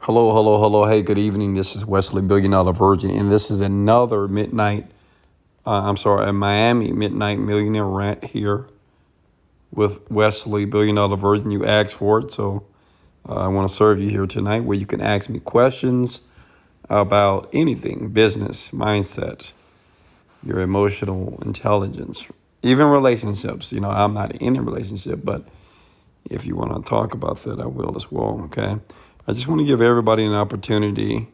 Hello, hello, hello. Hey, good evening. This is Wesley Virgin, and this is another a Miami midnight millionaire rant here with Wesley Virgin. You asked for it, so I want to serve you here tonight, where you can ask me questions about anything: business, mindset, your emotional intelligence, even relationships. I'm not in a relationship, but if you want to talk about that, I will as well. Okay. I just want to give everybody an opportunity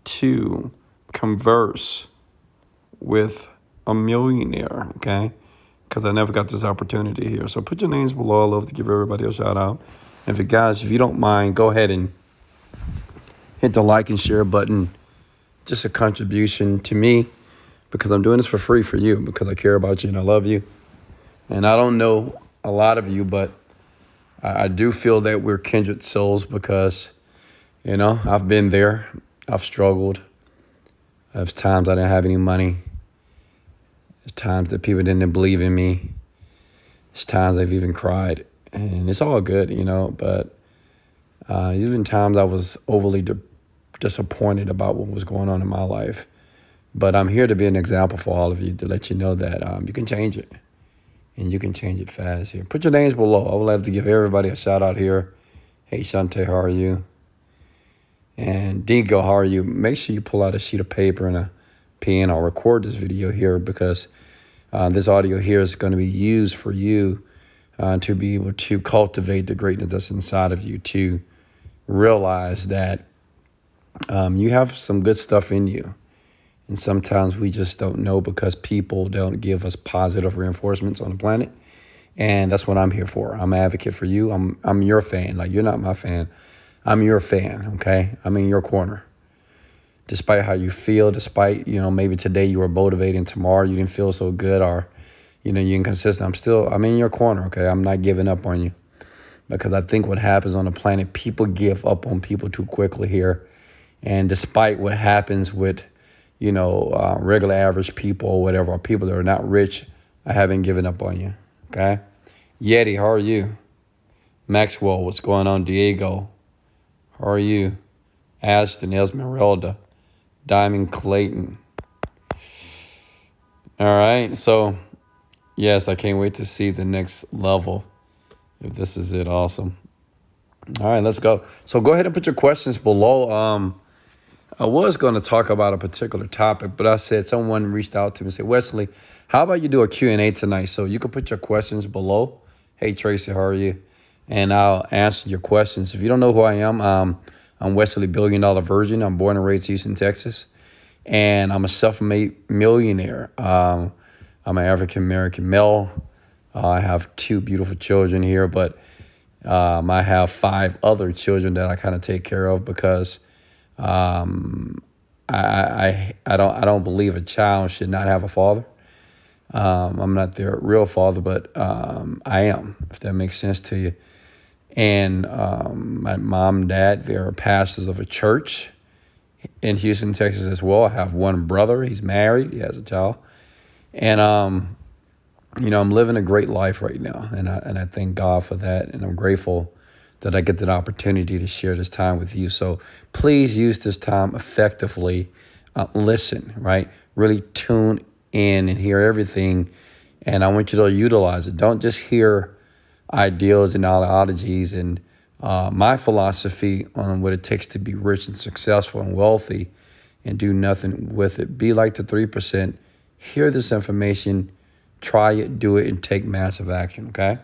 to converse with a millionaire, okay? Because I never got this opportunity here. So put your names below. I love to give everybody a shout out. And if you don't mind, go ahead and hit the like and share button. Just a contribution to me, because I'm doing this for free for you, because I care about you and I love you. And I don't know a lot of you, but I do feel that we're kindred souls, because I've been there. I've struggled. There's times I didn't have any money. There's times that people didn't believe in me. There's times I've even cried. And it's all good, but even times I was overly disappointed about what was going on in my life. But I'm here to be an example for all of you, to let you know that you can change it. And you can change it fast here. Put your names below. I would love to give everybody a shout out here. Hey, Shante, how are you? And Negro, how are you? Make sure you pull out a sheet of paper and a pen. I'll record this video here, because this audio here is going to be used for you to be able to cultivate the greatness that's inside of you, to realize that you have some good stuff in you. And sometimes we just don't know, because people don't give us positive reinforcements on the planet. And that's what I'm here for. I'm an advocate for you. I'm your fan. Like, you're not my fan. I'm your fan, okay? I'm in your corner. Despite how you feel, despite, maybe today you were motivated and tomorrow you didn't feel so good, or, you're inconsistent. I'm in your corner, okay? I'm not giving up on you. Because I think what happens on the planet, people give up on people too quickly here. And despite what happens with, regular average people or whatever, or people that are not rich, I haven't given up on you, okay? Yeti, how are you? Maxwell, what's going on? Diego, how are you? Ashton, Esmeralda, Diamond Clayton. All right, so yes, I can't wait to see the next level. If this is it, awesome. All right, let's go. So go ahead and put your questions below. I was going to talk about a particular topic, but I said someone reached out to me and said, Wesley, how about you do a Q&A tonight? So you can put your questions below. Hey, Tracy, how are you? And I'll answer your questions. If you don't know who I am, I'm Wesley Virgin. I'm born and raised in Houston, Texas. And I'm a self-made millionaire. I'm an African-American male. I have 2 beautiful children here, but I have 5 other children that I kind of take care of, because I don't believe a child should not have a father. I'm not their real father, but I am, if that makes sense to you. And my mom and dad, they're pastors of a church in Houston, Texas as well. I have one brother. He's married. He has a child. And, I'm living a great life right now. And I thank God for that. And I'm grateful that I get the opportunity to share this time with you. So please use this time effectively. Listen, right? Really tune in and hear everything. And I want you to utilize it. Don't just hear ideals and ideologies and my philosophy on what it takes to be rich and successful and wealthy, and do nothing with it. Be like the 3%. Hear this information, try it, do it, and take massive action, okay?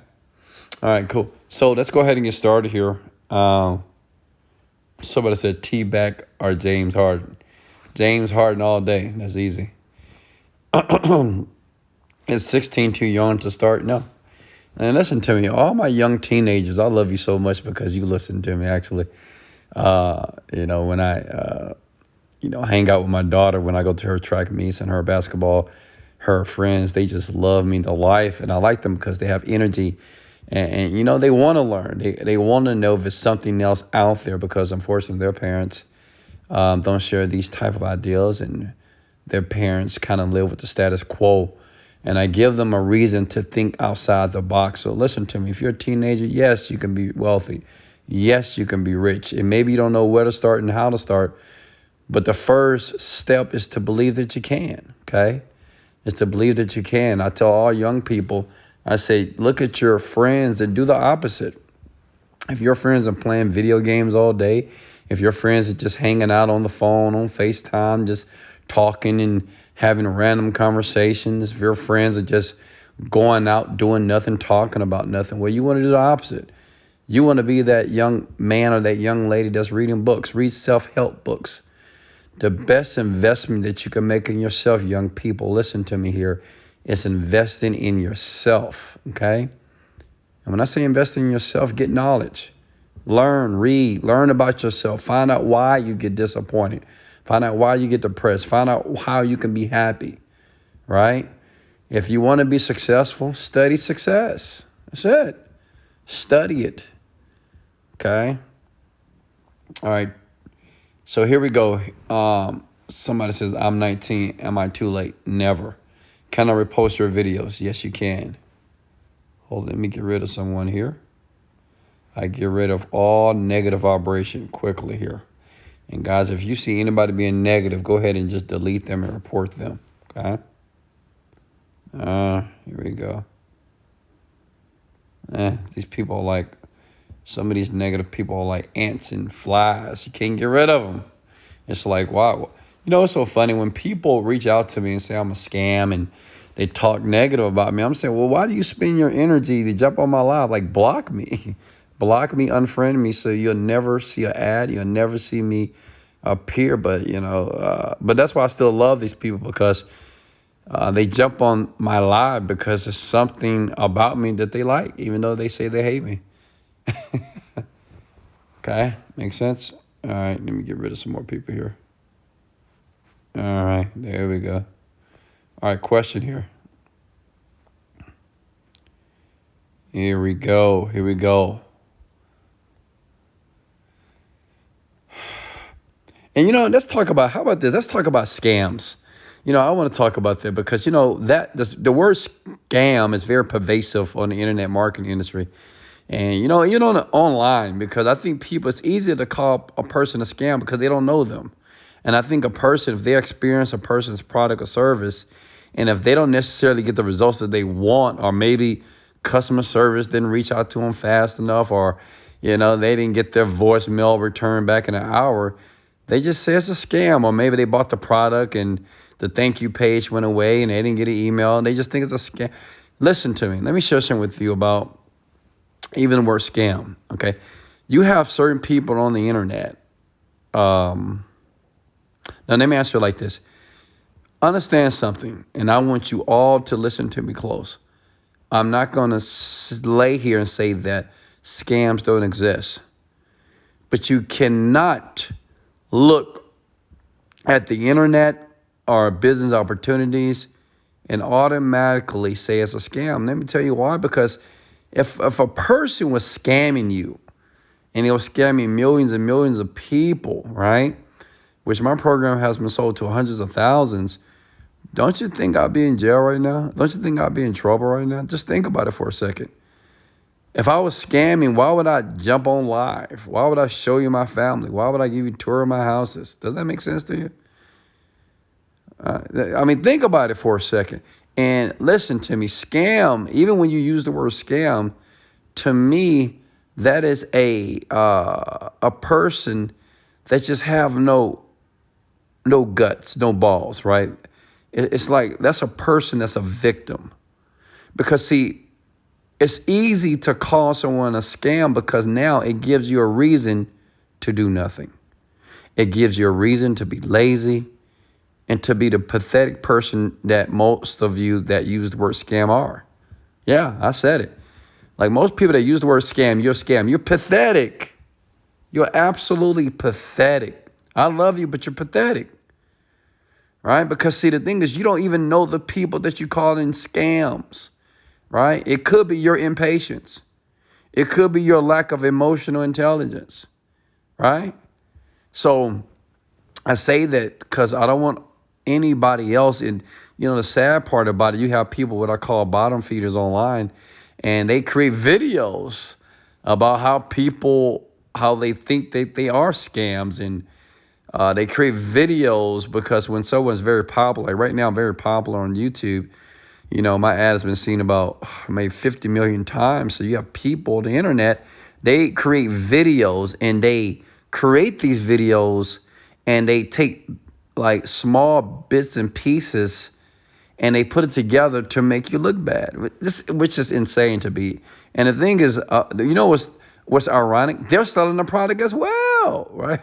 All right, cool. So let's go ahead and get started here. Somebody said T-Back or James Harden. James Harden all day. That's easy. Is 16 too young to start? No. And listen to me, all my young teenagers, I love you so much, because you listen to me, actually. When I, hang out with my daughter, when I go to her track meets and her basketball, her friends, they just love me to life. And I like them because they have energy. And they want to learn. They want to know if there's something else out there, because unfortunately their parents don't share these type of ideals, and their parents kind of live with the status quo. And I give them a reason to think outside the box. So listen to me. If you're a teenager, yes, you can be wealthy. yes, you can be rich. And maybe you don't know where to start and how to start, but the first step is to believe that you can, okay? Is to believe that you can. I tell all young people, I say, look at your friends and do the opposite. If your friends are playing video games all day, if your friends are just hanging out on the phone, on FaceTime, just talking and having random conversations, if your friends are just going out doing nothing, talking about nothing, well, you want to do the opposite. You want to be that young man or that young lady that's reading books, read self-help books. The best investment that you can make in yourself, young people, listen to me here, is investing in yourself, okay? And when I say invest in yourself, get knowledge. Learn, read, learn about yourself. Find out why you get disappointed. Find out why you get depressed. Find out how you can be happy, right? If you want to be successful, study success. That's it. Study it, okay? All right. So here we go. Somebody says, I'm 19. Am I too late? Never. Can I repost your videos? Yes, you can. Hold on, let me get rid of someone here. I get rid of all negative vibration quickly here. And guys, if you see anybody being negative, go ahead and just delete them and report them, okay? Here we go. These people are like, some of these negative people are like ants and flies. You can't get rid of them. It's like, wow. You know, it's so funny when people reach out to me and say I'm a scam and they talk negative about me. I'm saying, well, why do you spend your energy to jump on my live? Like, block me. Block me, unfriend me, so you'll never see an ad. You'll never see me appear. But, but that's why I still love these people, because they jump on my live because there's something about me that they like, even though they say they hate me. Okay, makes sense? All right, let me get rid of some more people here. All right, there we go. All right, question here. Here we go. And, let's talk about, how about this? Let's talk about scams. I want to talk about that because, the word scam is very pervasive on the internet marketing industry. And, online, because I think it's easier to call a person a scam because they don't know them. And I think a person, if they experience a person's product or service, and if they don't necessarily get the results that they want, or maybe customer service didn't reach out to them fast enough, or, they didn't get their voicemail returned back in an hour, they just say it's a scam. Or maybe they bought the product and the thank you page went away and they didn't get an email and they just think it's a scam. Listen to me. Let me share something with you about even the word scam, okay? You have certain people on the internet. Now, let me answer it like this. Understand something, and I want you all to listen to me close. I'm not going to lay here and say that scams don't exist. But you cannot look at the internet or business opportunities and automatically say it's a scam. Let me tell you why. Because if a person was scamming you, and he was scamming millions and millions of people, right? Which my program has been sold to hundreds of thousands. Don't you think I'd be in jail right now? Don't you think I'd be in trouble right now? Just think about it for a second. If I was scamming, why would I jump on live? Why would I show you my family? Why would I give you a tour of my houses? Does that make sense to you? Think about it for a second. And listen to me, scam, even when you use the word scam, to me, that is a person that just have no guts, no balls, right? It's like that's a person that's a victim. Because, see, it's easy to call someone a scam because now it gives you a reason to do nothing. It gives you a reason to be lazy and to be the pathetic person that most of you that use the word scam are. Yeah, I said it. Like most people that use the word scam, you're a scam. You're pathetic. You're absolutely pathetic. I love you, but you're pathetic. Right? Because, see, the thing is, you don't even know the people that you call in scams. Right? It could be your impatience. It could be your lack of emotional intelligence. Right? So I say that because I don't want anybody else. And, the sad part about it, you have people what I call bottom feeders online, and they create videos about how people how they think they are scams, and they create videos because when someone's very popular, like right now I'm very popular on YouTube, my ad has been seen about maybe 50 million times. So you have people on the internet, they create videos, and they create these videos and they take like small bits and pieces and they put it together to make you look bad, which is insane to be. And the thing is, what's ironic? They're selling the product as well, right?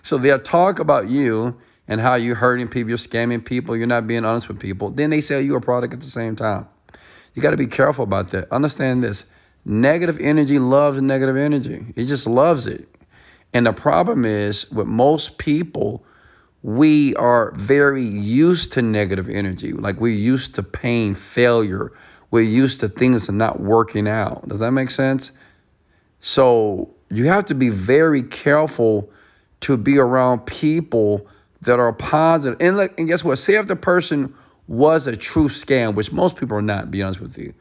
So they'll talk about you and how you're hurting people, you're scamming people, you're not being honest with people. Then they sell you a product at the same time. You got to be careful about that. Understand this. Negative energy loves negative energy. It just loves it. And the problem is with most people, we are very used to negative energy. Like we're used to pain, failure. We're used to things not working out. Does that make sense? So you have to be very careful to be around people that are positive. And guess what? Say if the person was a true scam, which most people are not, to be honest with you.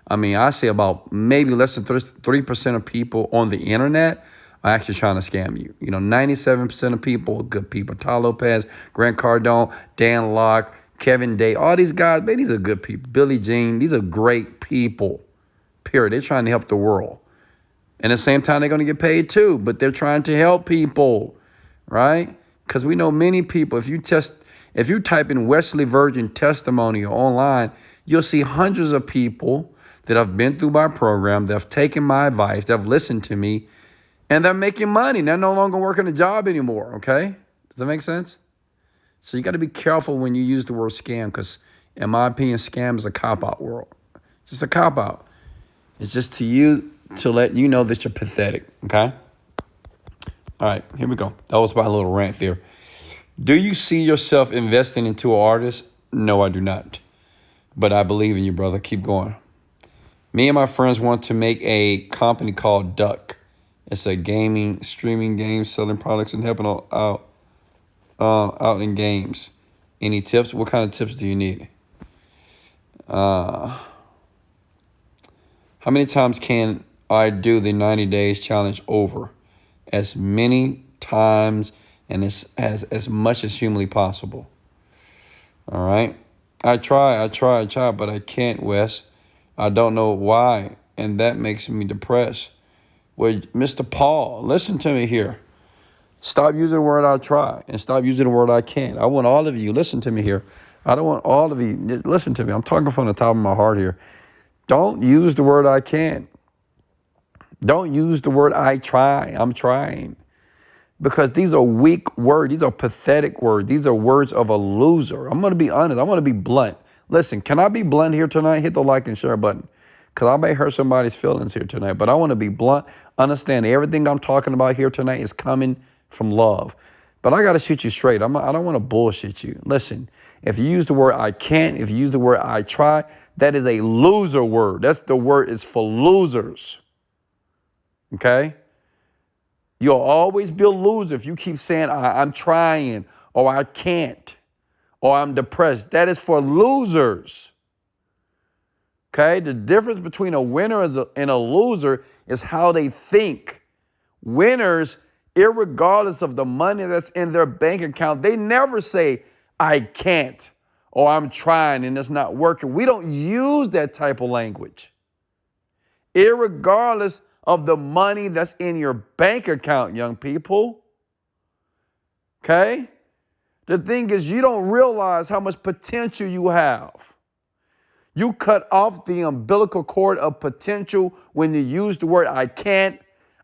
I mean, I say about maybe less than 3% of people on the internet are actually trying to scam you. 97% of people are good people. Ty Lopez, Grant Cardone, Dan Locke, Kevin Day, all these guys, man, these are good people. Billie Jean, these are great people, period. They're trying to help the world. And at the same time, they're going to get paid too, but they're trying to help people, right? Because we know many people, if you type in Wesley Virgin testimonial online, you'll see hundreds of people that have been through my program, that have taken my advice, that have listened to me, and they're making money. They're no longer working a job anymore, okay? Does that make sense? So you got to be careful when you use the word scam because, in my opinion, scam is a cop-out world. Just a cop-out. It's just to let you know that you're pathetic, okay? All right, here we go. That was my little rant there. Do you see yourself investing into an artist? No, I do not. But I believe in you, brother. Keep going. Me and my friends want to make a company called Duck. It's a streaming game, selling products and helping out in games. Any tips? What kind of tips do you need? How many times can I do the 90 days challenge over? As many times and as much as humanly possible. All right. I try, but I can't, Wes. I don't know why, and that makes me depressed. Well, Mr. Paul, listen to me here. Stop using the word I try and stop using the word I can't. I want all of you, listen to me here. I don't want all of you, listen to me. I'm talking from the top of my heart here. Don't use the word I can't. Don't use the word I try. I'm trying. Because these are weak words. These are pathetic words. These are words of a loser. I'm going to be honest. I'm going to be blunt. Listen, can I be blunt here tonight? Hit the like and share button. Because I may hurt somebody's feelings here tonight. But I want to be blunt. Understand everything I'm talking about here tonight is coming from love. But I got to shoot you straight. I don't want to bullshit you. Listen, if you use the word I can't, if you use the word I try, that is a loser word. That's the word is for losers. Okay? You'll always be a loser if you keep saying I'm trying or I can't or I'm depressed. That is for losers. Okay? The difference between a winner and a loser is how they think. Winners, irregardless of the money that's in their bank account, they never say, I can't or I'm trying and it's not working. We don't use that type of language. Irregardless of the money that's in your bank account, young people. Okay? The thing is, you don't realize how much potential you have. You cut off the umbilical cord of potential when you use the word I can't,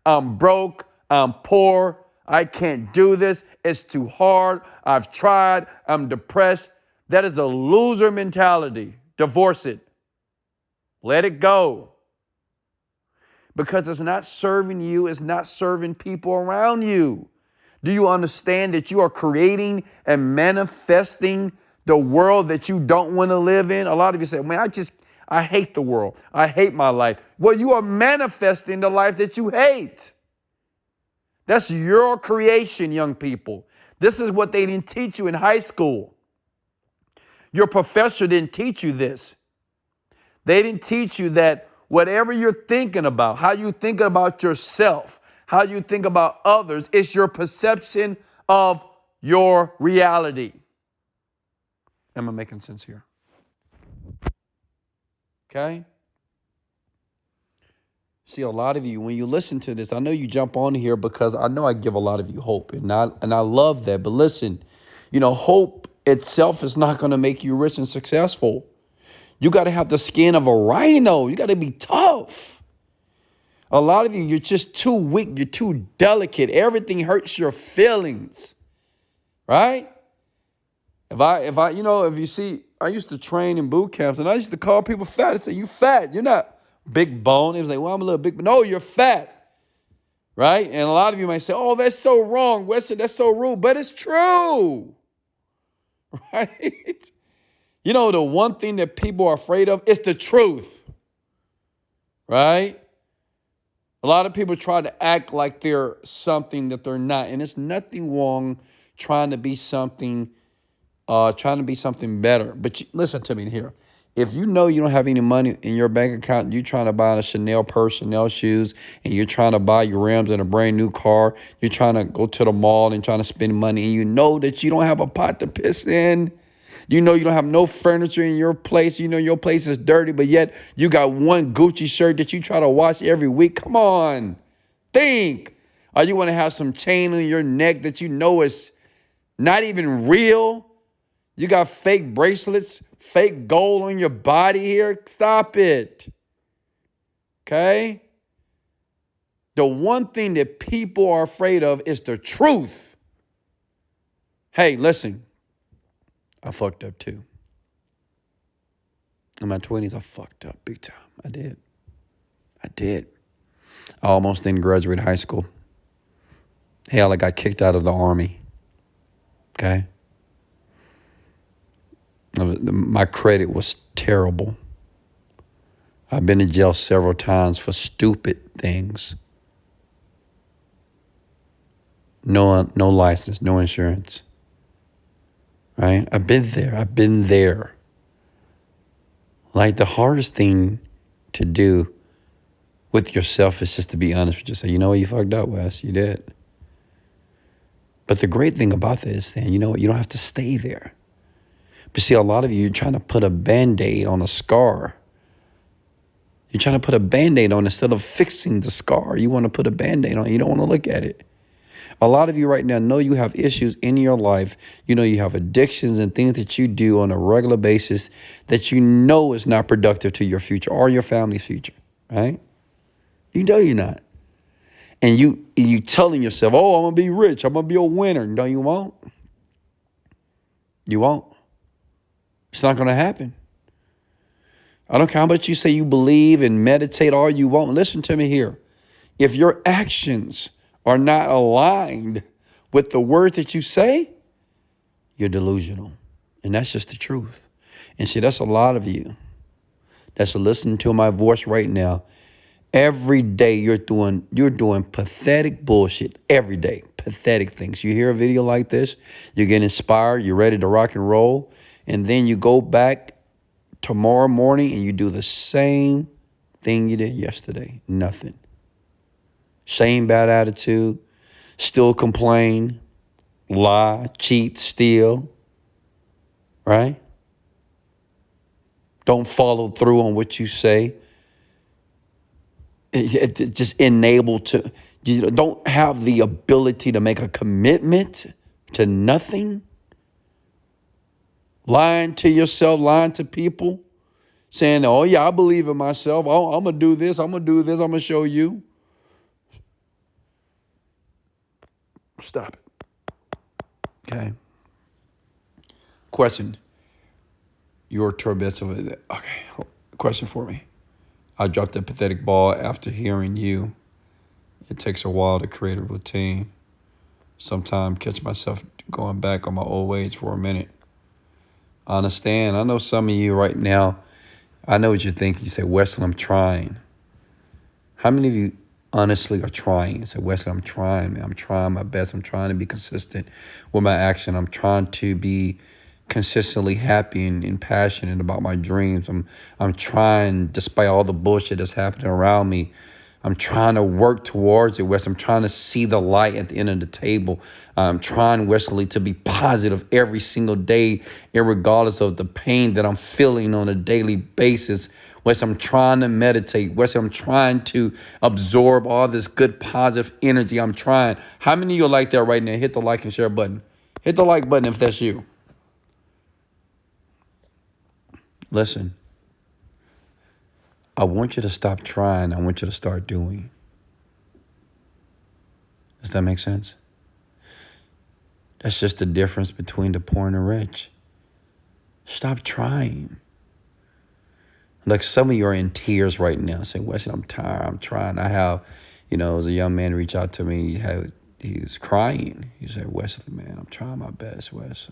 I'm broke, I'm poor, I can't do this, it's too hard, I've tried, I'm depressed. That is a loser mentality. Divorce it. Let it go. Because it's not serving you, it's not serving people around you. Do you understand that you are creating and manifesting the world that you don't want to live in? A lot of you say, man, I hate the world. I hate my life. Well, you are manifesting the life that you hate. That's your creation, young people. This is what they didn't teach you in high school. Your professor didn't teach you this. They didn't teach you that whatever you're thinking about, how you think about yourself, how you think about others. It's your perception of your reality. Am I making sense here? Okay? See, a lot of you, when you listen to this, I know you jump on here because I know I give a lot of you hope, and I love that. But listen, hope itself is not going to make you rich and successful. You got to have the skin of a rhino. You got to be tough. A lot of you, you're just too weak. You're too delicate. Everything hurts your feelings, right? If you see, I used to train in boot camps, and I used to call people fat. I say, "You fat? You're not big bone." It was like, "Well, I'm a little big," but no, you're fat, right? And a lot of you might say, "Oh, that's so wrong, Wesley. That's so rude," but it's true, right? The one thing that people are afraid of is the truth, right? A lot of people try to act like they're something that they're not, and it's nothing wrong trying to be something better. But listen to me here. If you know you don't have any money in your bank account, you're trying to buy a Chanel purse, Chanel shoes, and you're trying to buy your rims and a brand new car, you're trying to go to the mall and trying to spend money, and you know that you don't have a pot to piss in. You know you don't have no furniture in your place. You know your place is dirty, but yet you got one Gucci shirt that you try to wash every week. Come on. Think. Or you want to have some chain on your neck that you know is not even real. You got fake bracelets, fake gold on your body here. Stop it. Okay? The one thing that people are afraid of is the truth. Hey, listen. I fucked up too. In my 20s, I fucked up big time. I did. I almost didn't graduate high school. Hell, I got kicked out of the Army. Okay? My credit was terrible. I've been in jail several times for stupid things. No license, no insurance. Right? I've been there. Like, the hardest thing to do with yourself is just to be honest with yourself. You know what? You fucked up, Wes. You did. But the great thing about this is saying, you know what? You don't have to stay there. But see, a lot of you, you're trying to put a Band-Aid on a scar. You're trying to put a Band-Aid on instead of fixing the scar. You want to put a Band-Aid on. You don't want to look at it. A lot of you right now know you have issues in your life. You know you have addictions and things that you do on a regular basis that you know is not productive to your future or your family's future, right? You know you're not. And you telling yourself, "Oh, I'm going to be rich. I'm going to be a winner." No, you won't. You won't. It's not going to happen. I don't care how much you say you believe and meditate all you want. Listen to me here. If your actions are not aligned with the words that you say, you're delusional. And that's just the truth. And see, that's a lot of you that's listening to my voice right now. Every day you're doing pathetic bullshit. Every day, pathetic things. You hear a video like this, you get inspired, you're ready to rock and roll, and then you go back tomorrow morning and you do the same thing you did yesterday. Nothing. Same bad attitude, still complain, lie, cheat, steal, right? Don't follow through on what you say. Just don't have the ability to make a commitment to nothing. Lying to yourself, lying to people, saying, "Oh yeah, I believe in myself. Oh, I'm going to do this. I'm going to do this. I'm going to show you." Stop it. Okay. Question. Your turbulence of it. Okay. Question for me. I dropped that pathetic ball after hearing you. It takes a while to create a routine. Sometimes catch myself going back on my old ways for a minute. I understand. I know some of you right now, I know what you think. You say, "Wesley, I'm trying." How many of you honestly are trying? You say, "Wesley, I'm trying, man. I'm trying my best. I'm trying to be consistent with my action. I'm trying to be consistently happy and passionate about my dreams. I'm trying, despite all the bullshit that's happening around me, I'm trying to work towards it, Wes. I'm trying to see the light at the end of the table. I'm trying, Wesley, to be positive every single day, irregardless of the pain that I'm feeling on a daily basis. Wes, I'm trying to meditate. Wes, I'm trying to absorb all this good, positive energy. I'm trying. How many of you are like that right now? Hit the like and share button. Hit the like button if that's you. Listen, I want you to stop trying. I want you to start doing. Does that make sense? That's just the difference between the poor and the rich. Stop trying. Like some of you are in tears right now saying, Wesley, I'm tired. I'm trying. I have, as a young man reached out to me, he was crying. He said, Wesley, man, I'm trying my best, Wes.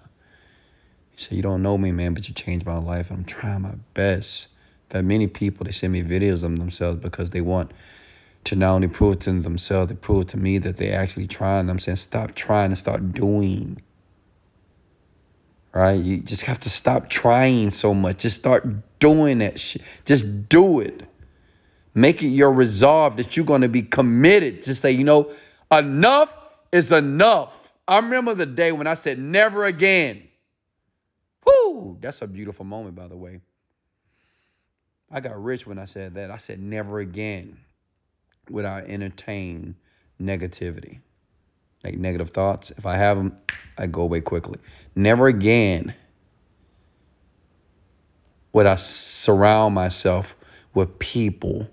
He said, you don't know me, man, but you changed my life. And I'm trying my best. I've had many people, they send me videos of themselves because they want to not only prove to themselves, they prove to me that they actually trying. I'm saying, stop trying and start doing. Right? You just have to stop trying so much. Just start doing that shit. Just do it. Make it your resolve that you're going to be committed to say, enough is enough. I remember the day when I said never again. Whoo! That's a beautiful moment, by the way. I got rich when I said that. I said never again would I entertain negativity. Like negative thoughts. If I have them, I go away quickly. Never again would I surround myself with people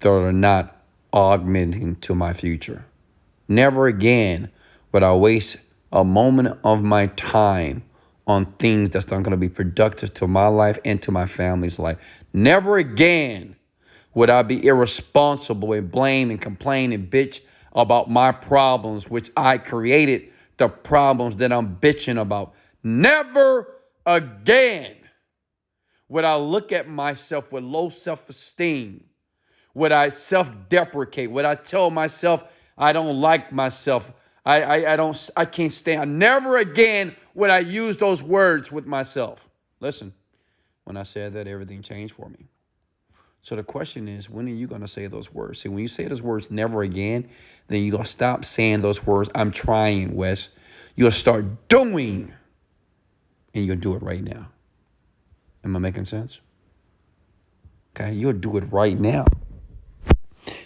that are not augmenting to my future. Never again would I waste a moment of my time on things that's not going to be productive to my life and to my family's life. Never again would I be irresponsible and blame and complain and bitch about my problems, which I created the problems that I'm bitching about. Never again would I look at myself with low self-esteem. Would I self-deprecate? Would I tell myself I don't like myself? I can't stand. Never again would I use those words with myself. Listen, when I said that, everything changed for me. So the question is, when are you going to say those words? See, when you say those words, never again, then you're going to stop saying those words, I'm trying, Wes. You'll start doing, and you'll do it right now. Am I making sense? Okay, you'll do it right now.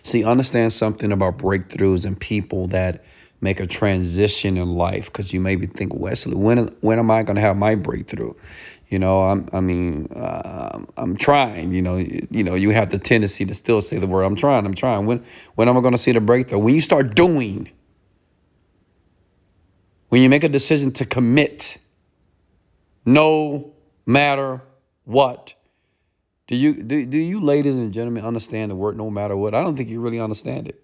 See, understand something about breakthroughs and people that make a transition in life, because you maybe think, Wesley, when am I going to have my breakthrough? I'm trying. You have the tendency to still say the word, I'm trying. When am I going to see the breakthrough? When you start doing, when you make a decision to commit, no matter what. Do you ladies and gentlemen understand the word no matter what? I don't think you really understand it.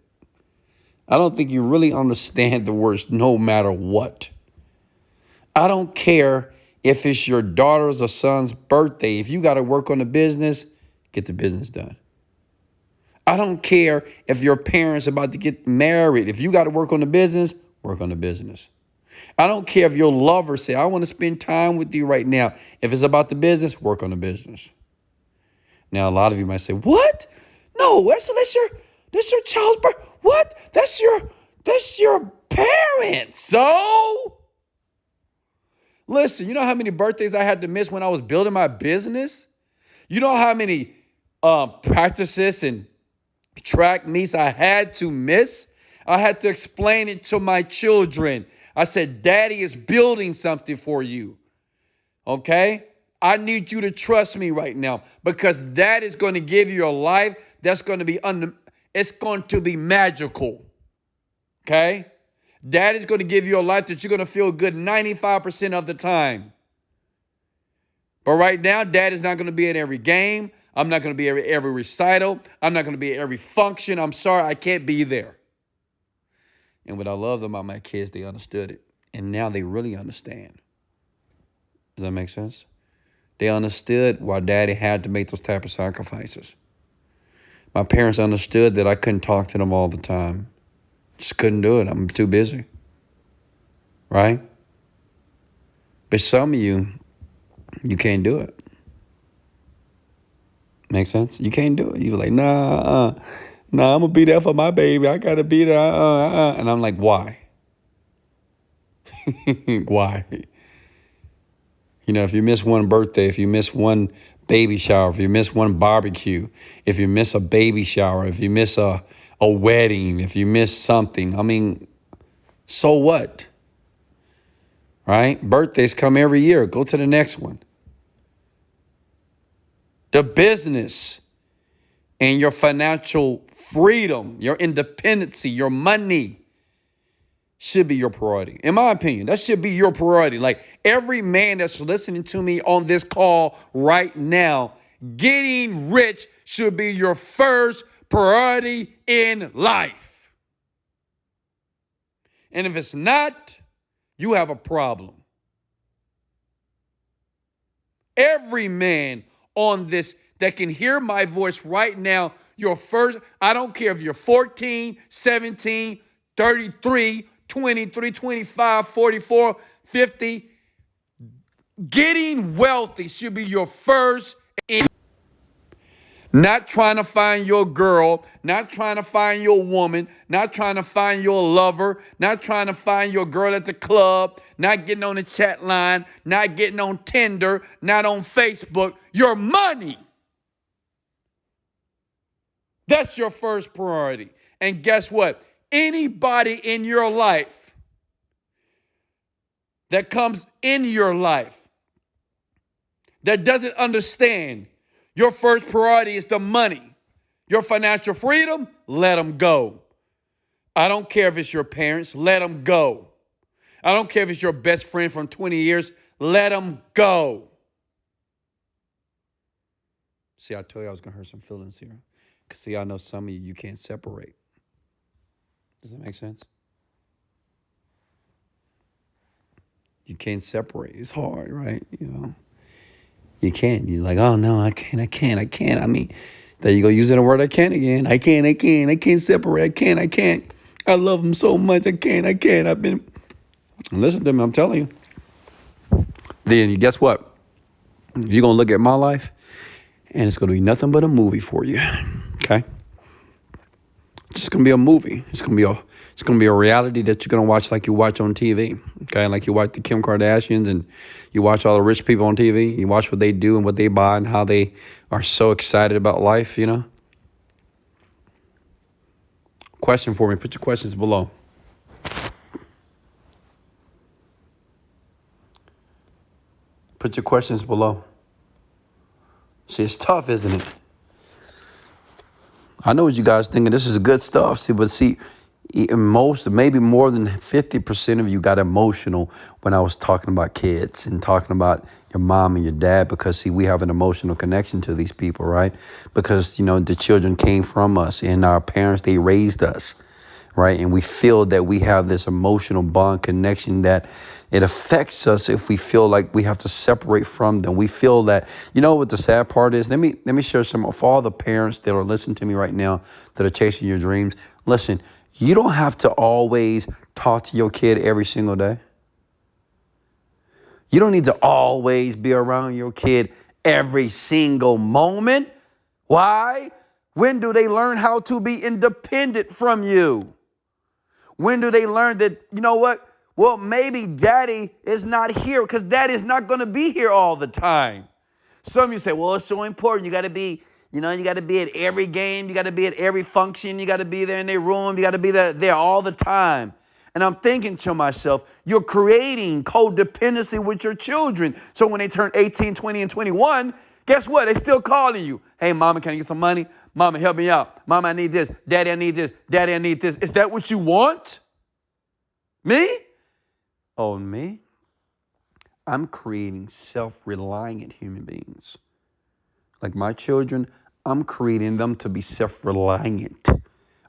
I don't think you really understand the words no matter what. I don't care if it's your daughter's or son's birthday. If you got to work on the business, get the business done. I don't care if your parents about to get married. If you got to work on the business, work on the business. I don't care if your lover say, I want to spend time with you right now. If it's about the business, work on the business. Now, a lot of you might say, what? No, Wesley, that's your child's birth. What? That's your parents. So, listen, you know how many birthdays I had to miss when I was building my business? You know how many practices and track meets I had to miss? I had to explain it to my children. I said, Daddy is building something for you. Okay? I need you to trust me right now, because that is going to give you a life that's going to be it's going to be magical. Okay? That is going to give you a life that you're going to feel good 95% of the time. But right now, Dad is not going to be at every game. I'm not going to be at every recital. I'm not going to be at every function. I'm sorry, I can't be there. And what I love about my kids, they understood it. And now they really understand. Does that make sense? They understood why Daddy had to make those type of sacrifices. My parents understood that I couldn't talk to them all the time. Just couldn't do it. I'm too busy. Right? But some of you can't do it. Make sense? You can't do it. You're like, nah, No, I'm gonna be there for my baby. I gotta be there. And I'm like, why? Why? You know, if you miss one birthday, if you miss one baby shower, if you miss one barbecue, if you miss a baby shower, if you miss a wedding, if you miss something, I mean, so what? Right? Birthdays come every year. Go to the next one. The business and your financial freedom, your independency, your money should be your priority. In my opinion, that should be your priority. Like every man that's listening to me on this call right now, getting rich should be your first priority in life. And if it's not, you have a problem. Every man on this that can hear my voice right now, your first, I don't care if you're 14, 17, 33, 23, 25, 44, 50, getting wealthy should be your first. Not trying to find your girl, not trying to find your woman, not trying to find your lover, not trying to find your girl at the club, not getting on the chat line, not getting on Tinder, not on Facebook. Your money. That's your first priority. And guess what? Anybody in your life that comes in your life that doesn't understand your first priority is the money, your financial freedom, let them go. I don't care if it's your parents, let them go. I don't care if it's your best friend from 20 years, let them go. See, I told you I was going to hurt some feelings here. Because, see, I know some of you can't separate. Does that make sense? You can't separate. It's hard, right? You know, you can't. You're like, oh, no, I can't. I mean, there you go, using the word I can't again. I can't separate. I can't. I love them so much. I can't. I've been, listen to me, I'm telling you. Then guess what? You're going to look at my life, and it's going to be nothing but a movie for you. Okay? It's just going to be a movie. It's going to be a reality that you're going to watch like you watch on TV. Okay? Like you watch the Kim Kardashians and you watch all the rich people on TV. You watch what they do and what they buy and how they are so excited about life, you know? Question for me. Put your questions below. Put your questions below. See, it's tough, isn't it? I know what you guys thinking. This is good stuff. See, maybe more than 50% of you got emotional when I was talking about kids and talking about your mom and your dad, because see, we have an emotional connection to these people, right? Because, you know, the children came from us and our parents, they raised us, right? And we feel that we have this emotional bond connection that it affects us if we feel like we have to separate from them. We feel that, you know what the sad part is? Let me share some for all the parents that are listening to me right now that are chasing your dreams. Listen, you don't have to always talk to your kid every single day. You don't need to always be around your kid every single moment. Why? When do they learn how to be independent from you? When do they learn that, you know what? Well, maybe daddy is not here because daddy's not going to be here all the time. Some of you say, well, it's so important. You got to be, you got to be at every game. You got to be at every function. You got to be there in their room. You got to be there all the time. And I'm thinking to myself, you're creating codependency with your children. So when they turn 18, 20, and 21, guess what? They're still calling you. Hey, mama, can I get some money? Mama, help me out. Mama, I need this. Daddy, I need this. Daddy, I need this. Is that what you want? Me? Oh, me? I'm creating self-reliant human beings. Like my children, I'm creating them to be self-reliant.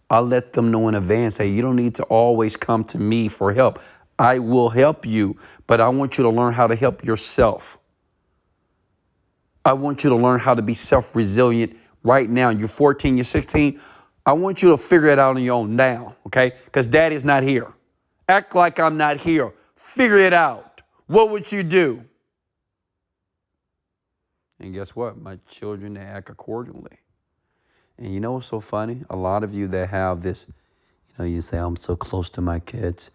I let them know in advance, hey, you don't need to always come to me for help. I will help you, but I want you to learn how to help yourself. I want you to learn how to be self-resilient right now. You're 14, you're 16. I want you to figure it out on your own now, okay? Because daddy's not here. Act like I'm not here. Figure it out. What would you do? And guess what? My children, they act accordingly. And you know what's so funny? A lot of you that have this, you say, I'm so close to my kids.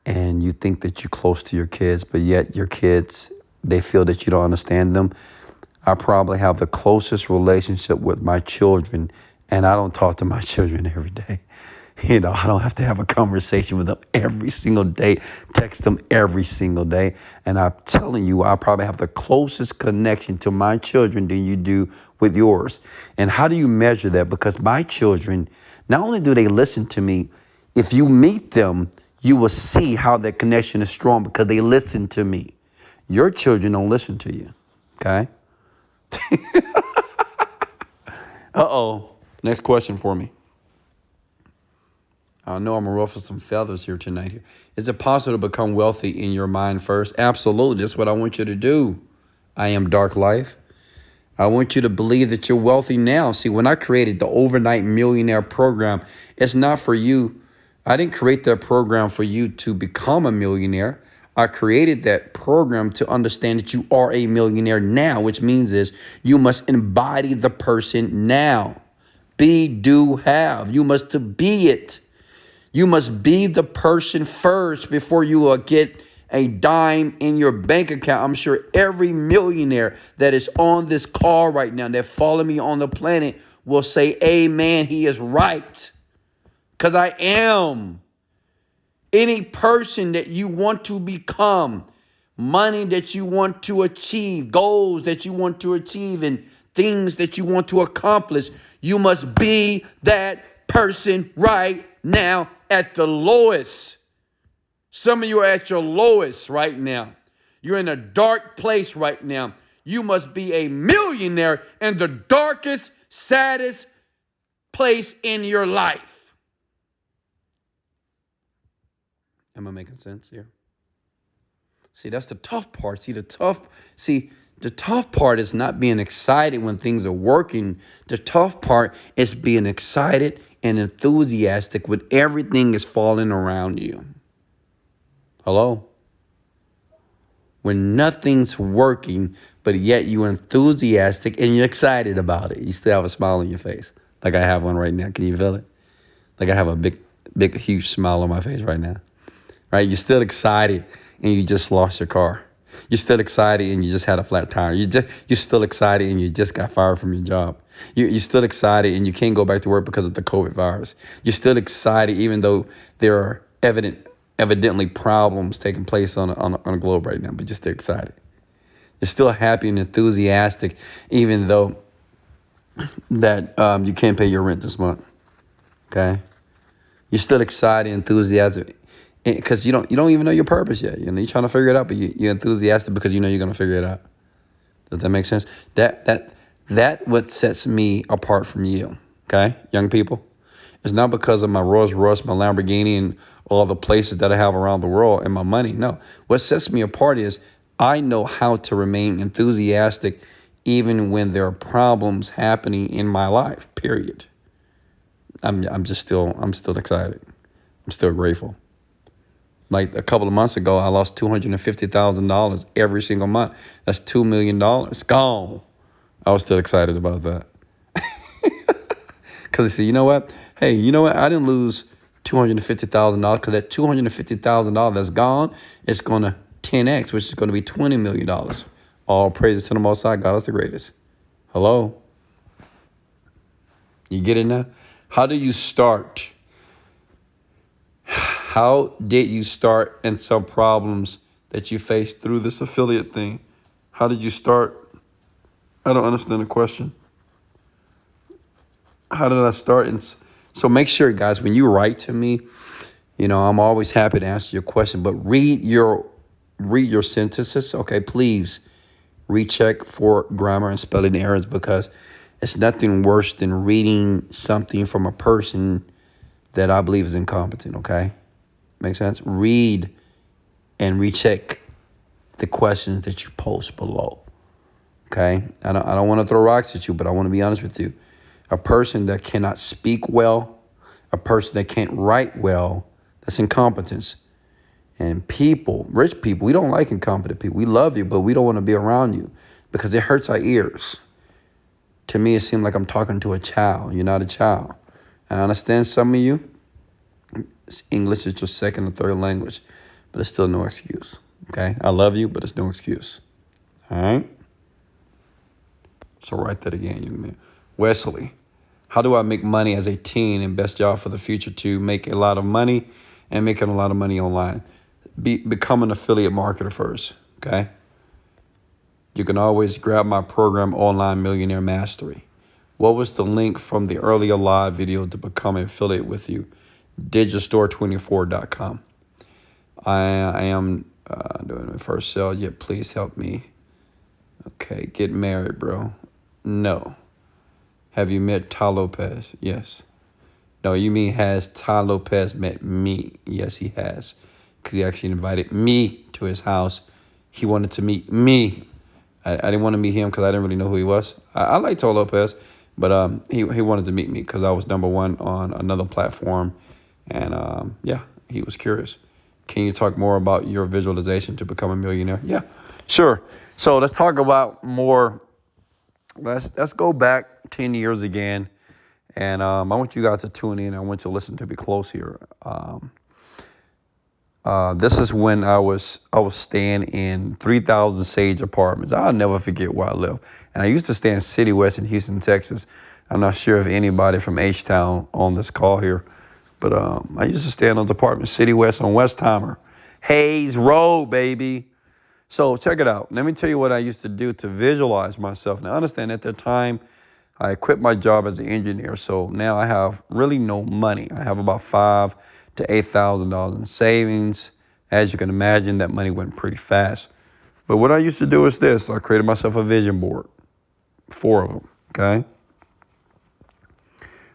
And you think that you're close to your kids, but yet your kids, they feel that you don't understand them. I probably have the closest relationship with my children, and I don't talk to my children every day. I don't have to have a conversation with them every single day, text them every single day. And I'm telling you, I probably have the closest connection to my children than you do with yours. And how do you measure that? Because my children, not only do they listen to me, if you meet them, you will see how that connection is strong because they listen to me. Your children don't listen to you. Okay? Uh-oh. Next question for me. I know I'm going to ruffle some feathers here tonight. Is it possible to become wealthy in your mind first? Absolutely. That's what I want you to do. I am Dark Life. I want you to believe that you're wealthy now. See, when I created the Overnight Millionaire program, it's not for you. I didn't create that program for you to become a millionaire. I created that program to understand that you are a millionaire now, which means is you must embody the person now. Be, do, have. You must be it. You must be the person first before you will get a dime in your bank account. I'm sure every millionaire that is on this call right now that follow me on the planet will say, amen, he is right. Because I am. Any person that you want to become, money that you want to achieve, goals that you want to achieve, and things that you want to accomplish, you must be that person right now at the lowest. Some of you are at your lowest right now. You're in a dark place right now. You must be a millionaire in the darkest, saddest place in your life. Am I making sense here? See, that's the tough part. The tough part is not being excited when things are working. The tough part is being excited and enthusiastic when everything is falling around you. Hello? When nothing's working, but yet you're enthusiastic and you're excited about it. You still have a smile on your face. Like I have one right now. Can you feel it? Like I have a big, huge smile on my face right now. Right? You're still excited and you just lost your car. You're still excited and you just had a flat tire. You're still excited and you just got fired from your job. You're still excited and you can't go back to work because of the COVID virus. You're still excited even though there are evidently problems taking place on a globe right now, but you're still excited. You're still happy and enthusiastic even though that you can't pay your rent this month. Okay? You're still excited and enthusiastic because you don't even know your purpose yet. You're trying to figure it out, but you're enthusiastic because you know you're going to figure it out. Does that make sense? That what sets me apart from you. Okay, young people. It's not because of my Rolls Royce, my Lamborghini, and all the places that I have around the world and my money. No, what sets me apart is I know how to remain enthusiastic even when there are problems happening in my life. Period. I'm still excited. I'm still grateful. Like a couple of months ago, I lost $250,000 every single month. That's $2 million gone. I was still excited about that. Because I said, you know what? Hey, you know what? I didn't lose $250,000 because that $250,000 that's gone, it's going to 10x, which is going to be $20 million. All praises to the Most High. God is the greatest. Hello? You get it now? How do you start? How did you start in some problems that you faced through this affiliate thing? How did you start? I don't understand the question. How did I start? And so make sure, guys, when you write to me, I'm always happy to answer your question, but read your sentences. Okay, please recheck for grammar and spelling errors because it's nothing worse than reading something from a person that I believe is incompetent, okay? Make sense? Read and recheck the questions that you post below, okay? I don't want to throw rocks at you, but I want to be honest with you. A person that cannot speak well, a person that can't write well, that's incompetence. And rich people, we don't like incompetent people. We love you, but we don't want to be around you because it hurts our ears. To me, it seemed like I'm talking to a child. You're not a child. And I understand some of you, English is your second or third language, but it's still no excuse. Okay? I love you, but it's no excuse. All right? So write that again, young man. Wesley, how do I make money as a teen and best job for the future to make a lot of money and making a lot of money online? Become an affiliate marketer first, okay? You can always grab my program, Online Millionaire Mastery. What was the link from the earlier live video to become an affiliate with you? Digistore24.com. I am doing my first sale yet. Please help me. Okay, get married, bro. No. Have you met Ty Lopez? Yes. No, you mean has Ty Lopez met me? Yes, he has. Because he actually invited me to his house. He wanted to meet me. I didn't want to meet him because I didn't really know who he was. I like Ty Lopez, but he wanted to meet me because I was #1 on another platform. And yeah, he was curious. Can you talk more about your visualization to become a millionaire? Yeah, sure. So let's talk about more. Let's go back 10 years again. And I want you guys to tune in. I want you to listen to me close here. This is when I was staying in 3,000 Sage Apartments. I'll never forget where I lived. And I used to stay in City West in Houston, Texas. I'm not sure if anybody from H-Town on this call here, but I used to stay in those apartments, City West on Westheimer. Hayes Road, baby. So check it out. Let me tell you what I used to do to visualize myself. Now, understand at the time, I quit my job as an engineer, so now I have really no money. I have about $5,000 to $8,000 in savings. As you can imagine, that money went pretty fast. But what I used to do is this. I created myself a vision board, 4 of them, okay?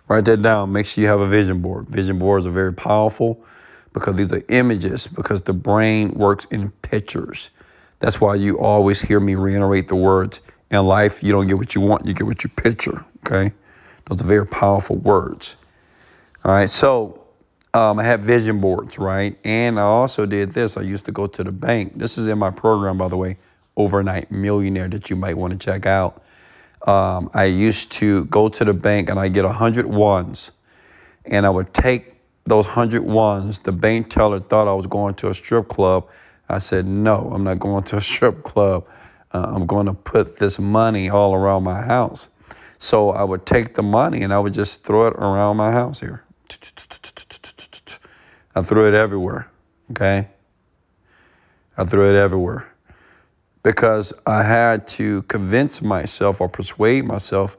Write that down. Make sure you have a vision board. Vision boards are very powerful because these are images, because the brain works in pictures. That's why you always hear me reiterate the words, in life, you don't get what you want, you get what you picture, okay? Those are very powerful words. All right, so I had vision boards, right? And I also did this. I used to go to the bank. This is in my program, by the way, Overnight Millionaire, that you might want to check out. I used to go to the bank and I get 100 ones. And I would take those 100 ones. The bank teller thought I was going to a strip club. I said, no, I'm not going to a strip club. I'm going to put this money all around my house. So I would take the money and I would just throw it around my house here. I threw it everywhere, okay? I threw it everywhere because I had to convince myself or persuade myself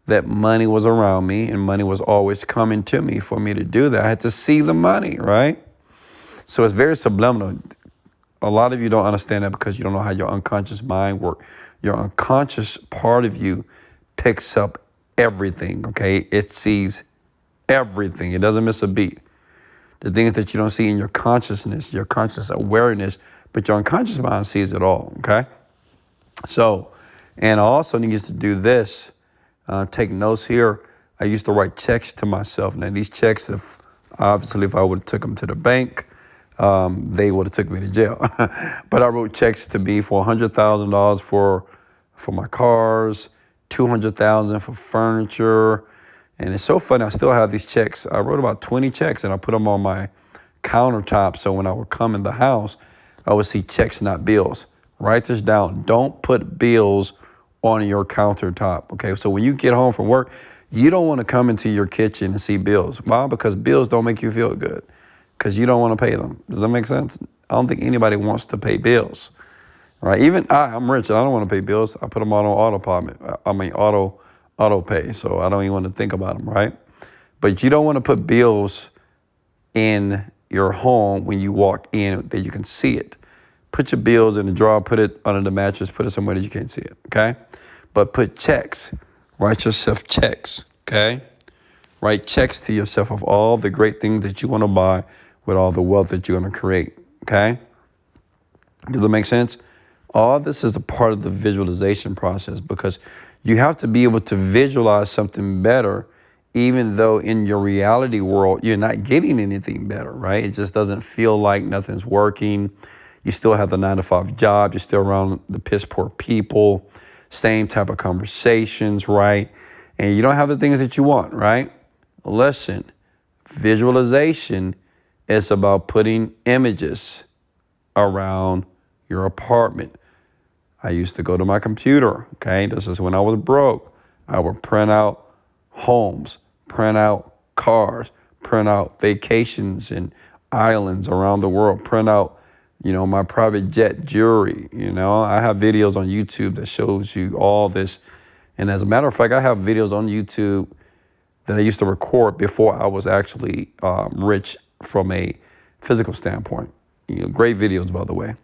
that money was around me and money was always coming to me. For me to do that, I had to see the money, right? So it's very subliminal. A lot of you don't understand that because you don't know how your unconscious mind works. Your unconscious part of you picks up everything, okay? It sees everything. It doesn't miss a beat. The things that you don't see in your consciousness, your conscious awareness, but your unconscious mind sees it all, okay? So, and I also used to do this, take notes here. I used to write checks to myself. Now, these checks, if I would have took them to the bank, they would have took me to jail. But I wrote checks to me for $100,000 for my cars, $200,000 for furniture. And it's so funny, I still have these checks. I wrote about 20 checks and I put them on my countertop. So when I would come in the house, I would see checks, not bills. Write this down. Don't put bills on your countertop. Okay, so when you get home from work, you don't want to come into your kitchen and see bills. Why? Because bills don't make you feel good. Because you don't want to pay them. Does that make sense? I don't think anybody wants to pay bills. Right? Even I'm rich and I don't want to pay bills. I put them on auto pay. So I don't even want to think about them, right? But you don't want to put bills in your home when you walk in that you can see it. Put your bills in the drawer, put it under the mattress, put it somewhere that you can't see it, okay? But put checks. Write yourself checks, okay? Write checks to yourself of all the great things that you want to buy with all the wealth that you're going to create, okay? Does that make sense? All this is a part of the visualization process because you have to be able to visualize something better, even though in your reality world, you're not getting anything better, right? It just doesn't feel like nothing's working. You still have the 9-to-5 job. You're still around the piss poor people. same type of conversations, right? And you don't have the things that you want, right? Listen, visualization is about putting images around your apartment. I used to go to my computer, okay? This is when I was broke. I would print out homes, print out cars, print out vacations and islands around the world, print out, my private jet jewelry. I have videos on YouTube that shows you all this. And as a matter of fact, I have videos on YouTube that I used to record before I was actually rich from a physical standpoint. Great videos, by the way.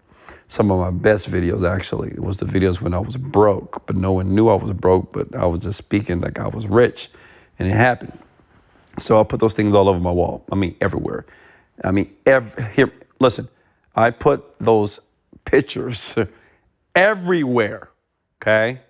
Some of my best videos actually was the videos when I was broke, but no one knew I was broke, but I was just speaking like I was rich, and it happened. So I put those things all over my wall. I mean, everywhere. I mean, here, listen, I put those pictures everywhere, okay?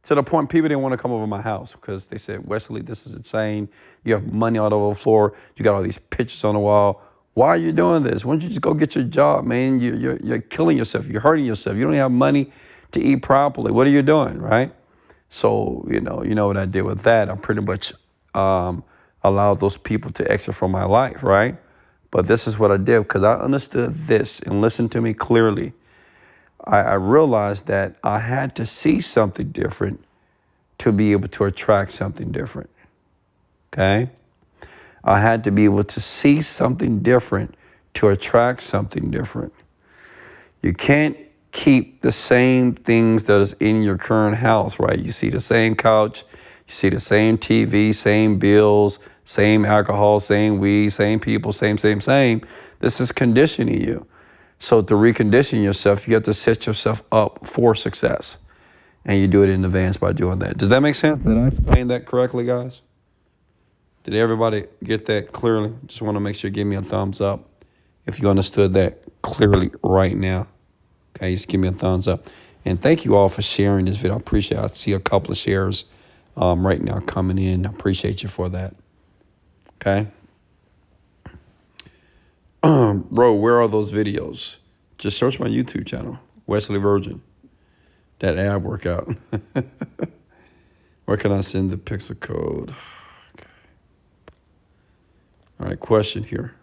To the point people didn't want to come over my house because they said, Wesley, this is insane. You have money all over the floor. You got all these pictures on the wall. Why are you doing this? Why don't you just go get your job, man? You're killing yourself. You're hurting yourself. You don't have money to eat properly. What are you doing, right? So, you know what I did with that. I pretty much allowed those people to exit from my life, right? But this is what I did because I understood this, and listen to me clearly. I realized that I had to see something different to be able to attract something different, okay? I had to be able to see something different to attract something different. You can't keep the same things that is in your current house, right? You see the same couch, you see the same TV, same bills, same alcohol, same weed, same people, same. This is conditioning you. So to recondition yourself, you have to set yourself up for success. And you do it in advance by doing that. Does that make sense? Did I explain that correctly, guys? Did everybody get that clearly? Just want to make sure you give me a thumbs up if you understood that clearly right now. Okay, just give me a thumbs up. And thank you all for sharing this video. I appreciate it. I see a couple of shares right now coming in. I appreciate you for that. Okay. Bro, where are those videos? Just search my YouTube channel, Wesley Virgin. That ad workout. Where can I send the pixel code? Okay. All right, question here.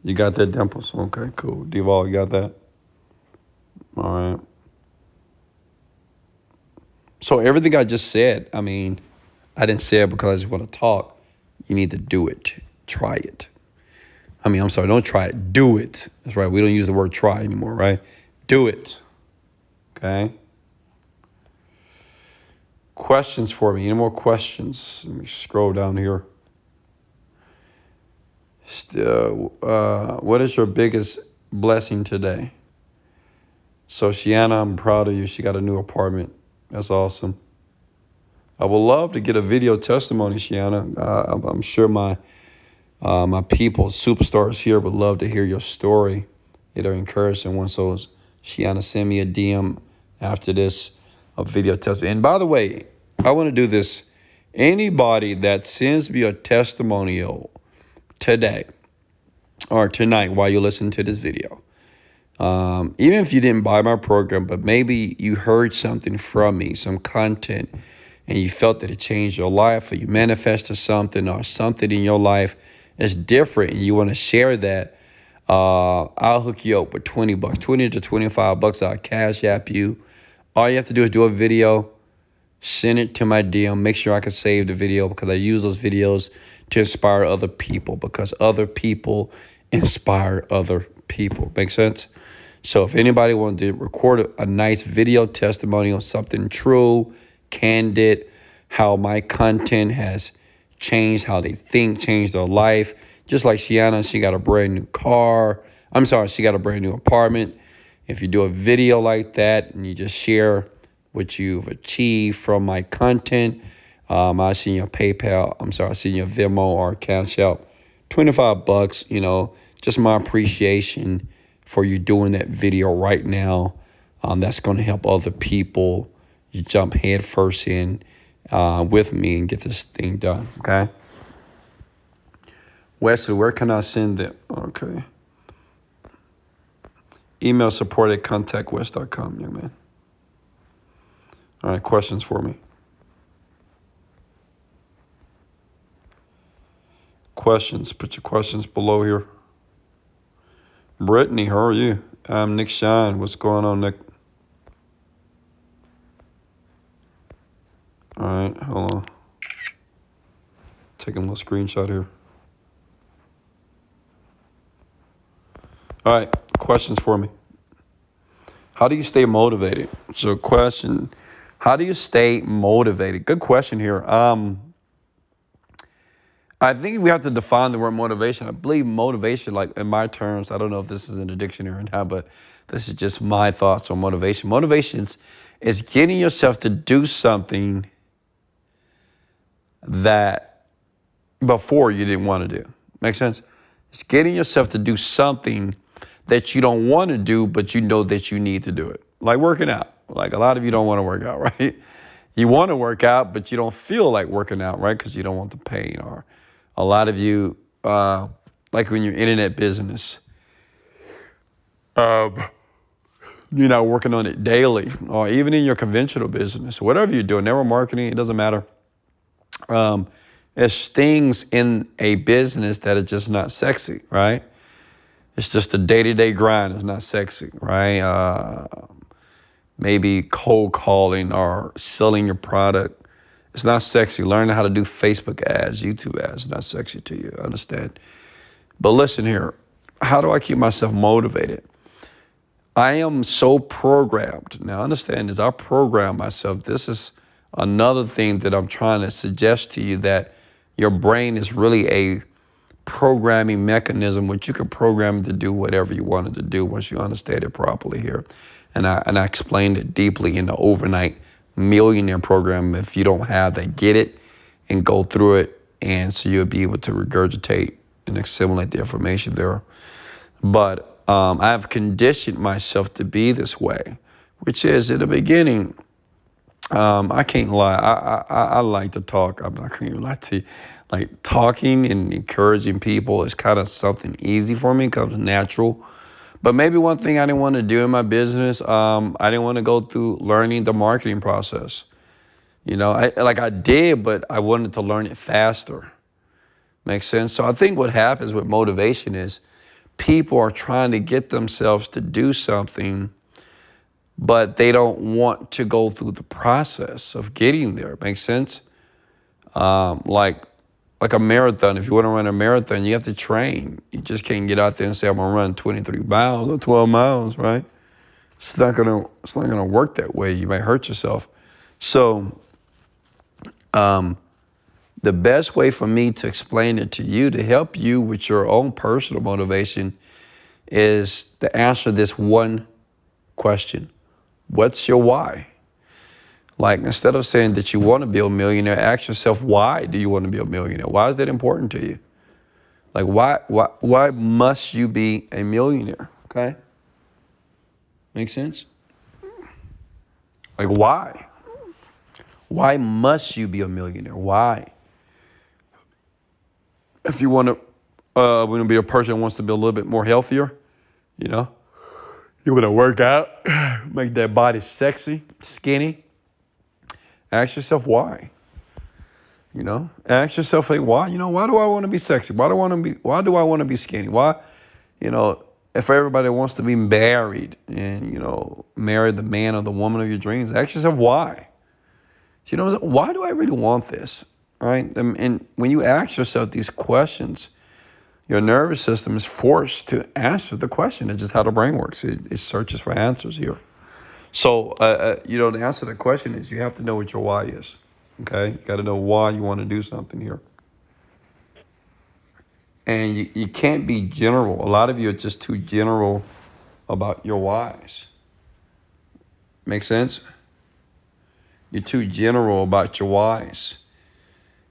You got that, Dimples? Okay, cool. Duval, you got that? All right. So everything I just said, I mean, I didn't say it because I just want to talk. You need to do it. Try it. I mean, I'm sorry, don't try it. Do it. That's right. We don't use the word try anymore, right? Do it. Okay? Questions for me. Any more questions? Let me scroll down here. What is your biggest blessing today? So, Shiana, I'm proud of you. She got a new apartment. That's awesome. I would love to get a video testimony, Shiana. I'm sure my people, superstars here, would love to hear your story. It'll encourage someone. So, Shiana, send me a DM after this, a video testimony. And by the way, I want to do this. Anybody that sends me a testimonial today or tonight while you listen to this video, even if you didn't buy my program, but maybe you heard something from me, some content, and you felt that it changed your life, or you manifested something, or something in your life is different, and you want to share that, I'll hook you up with $20, $20 to $25. I'll cash app you. All you have to do is do a video, send it to my DM. Make sure I can save the video because I use those videos to inspire other people, because other people inspire other people. Make sense? So if anybody wants to record a nice video testimony on something true, candid, how my content has changed how they think, changed their life. Just like Shiana, she got a brand new car. I'm sorry, she got a brand new apartment. If you do a video like that and you just share what you've achieved from my content, I'll send you a PayPal. I'll send you a Venmo or a Cash App. $25, just my appreciation for you doing that video right now. That's going to help other people. You jump head first in with me and get this thing done, okay? Wesley, where can I send them? Okay. Email support@contactwest.com, young man. All right, questions for me. Questions. Put your questions below here. Brittany, how are you? I'm Nick Shine. What's going on, Nick? All right, hold on. Taking a little screenshot here. All right, questions for me. How do you stay motivated? So, question: how do you stay motivated? Good question here. I think we have to define the word motivation. I believe motivation, like in my terms, I don't know if this is in the dictionary or not, but this is just my thoughts on motivation. Motivation is getting yourself to do something that before you didn't want to do. Make sense? It's getting yourself to do something that you don't want to do, but you know that you need to do it. Like working out. Like a lot of you don't want to work out, right? You want to work out, but you don't feel like working out, right? Because you don't want the pain. Or a lot of you, like when you're internet business, you're not working on it daily, or even in your conventional business, whatever you're doing, network marketing, it doesn't matter. There's things in a business that are just not sexy, right? It's just a day-to-day grind. It's not sexy, right? Maybe cold calling or selling your product. It's not sexy. Learning how to do Facebook ads, YouTube ads, is not sexy to you. I understand. But listen here. How do I keep myself motivated? I am so programmed. Now, understand this. I program myself. This is another thing that I'm trying to suggest to you, that your brain is really a programming mechanism, which you can program to do whatever you want it to do once you understand it properly here. And I explained it deeply in the overnight millionaire program. If you don't have that, get it and go through it, and so you'll be able to regurgitate and assimilate the information there. But I've conditioned myself to be this way, which is in the beginning, I can't lie. I like to talk. I'm not going to lie to you. Like talking and encouraging people is kind of something easy for me, comes natural. But maybe one thing I didn't want to do in my business, I didn't want to go through learning the marketing process. You know, I did, but I wanted to learn it faster. Makes sense? So I think what happens with motivation is people are trying to get themselves to do something, but they don't want to go through the process of getting there. Makes sense? Like a marathon. If you want to run a marathon, you have to train. You just can't get out there and say, I'm gonna run 23 miles or 12 miles, right? It's not gonna work that way. You might hurt yourself. So the best way for me to explain it to you, to help you with your own personal motivation, is to answer this one question. What's your why? Like, instead of saying that you want to be a millionaire, ask yourself, why do you want to be a millionaire? Why is that important to you? Like, why must you be a millionaire? Okay? Make sense? Like, why? Why must you be a millionaire? Why? If you want to be a person who wants to be a little bit more healthier, you know, you want to work out, make that body sexy, skinny. Ask yourself why. You know, ask yourself, like, why? You know, why do I want to be sexy? Why do I want to be skinny? Why, you know, if everybody wants to be married and, you know, marry the man or the woman of your dreams, ask yourself why. You know, why do I really want this? Right? And when you ask yourself these questions, your nervous system is forced to answer the question. It's just how the brain works. It searches for answers here. So, you know, the answer to the question is you have to know what your why is. Okay? You got to know why you want to do something here. And you can't be general. A lot of you are just too general about your whys. Make sense? You're too general about your whys.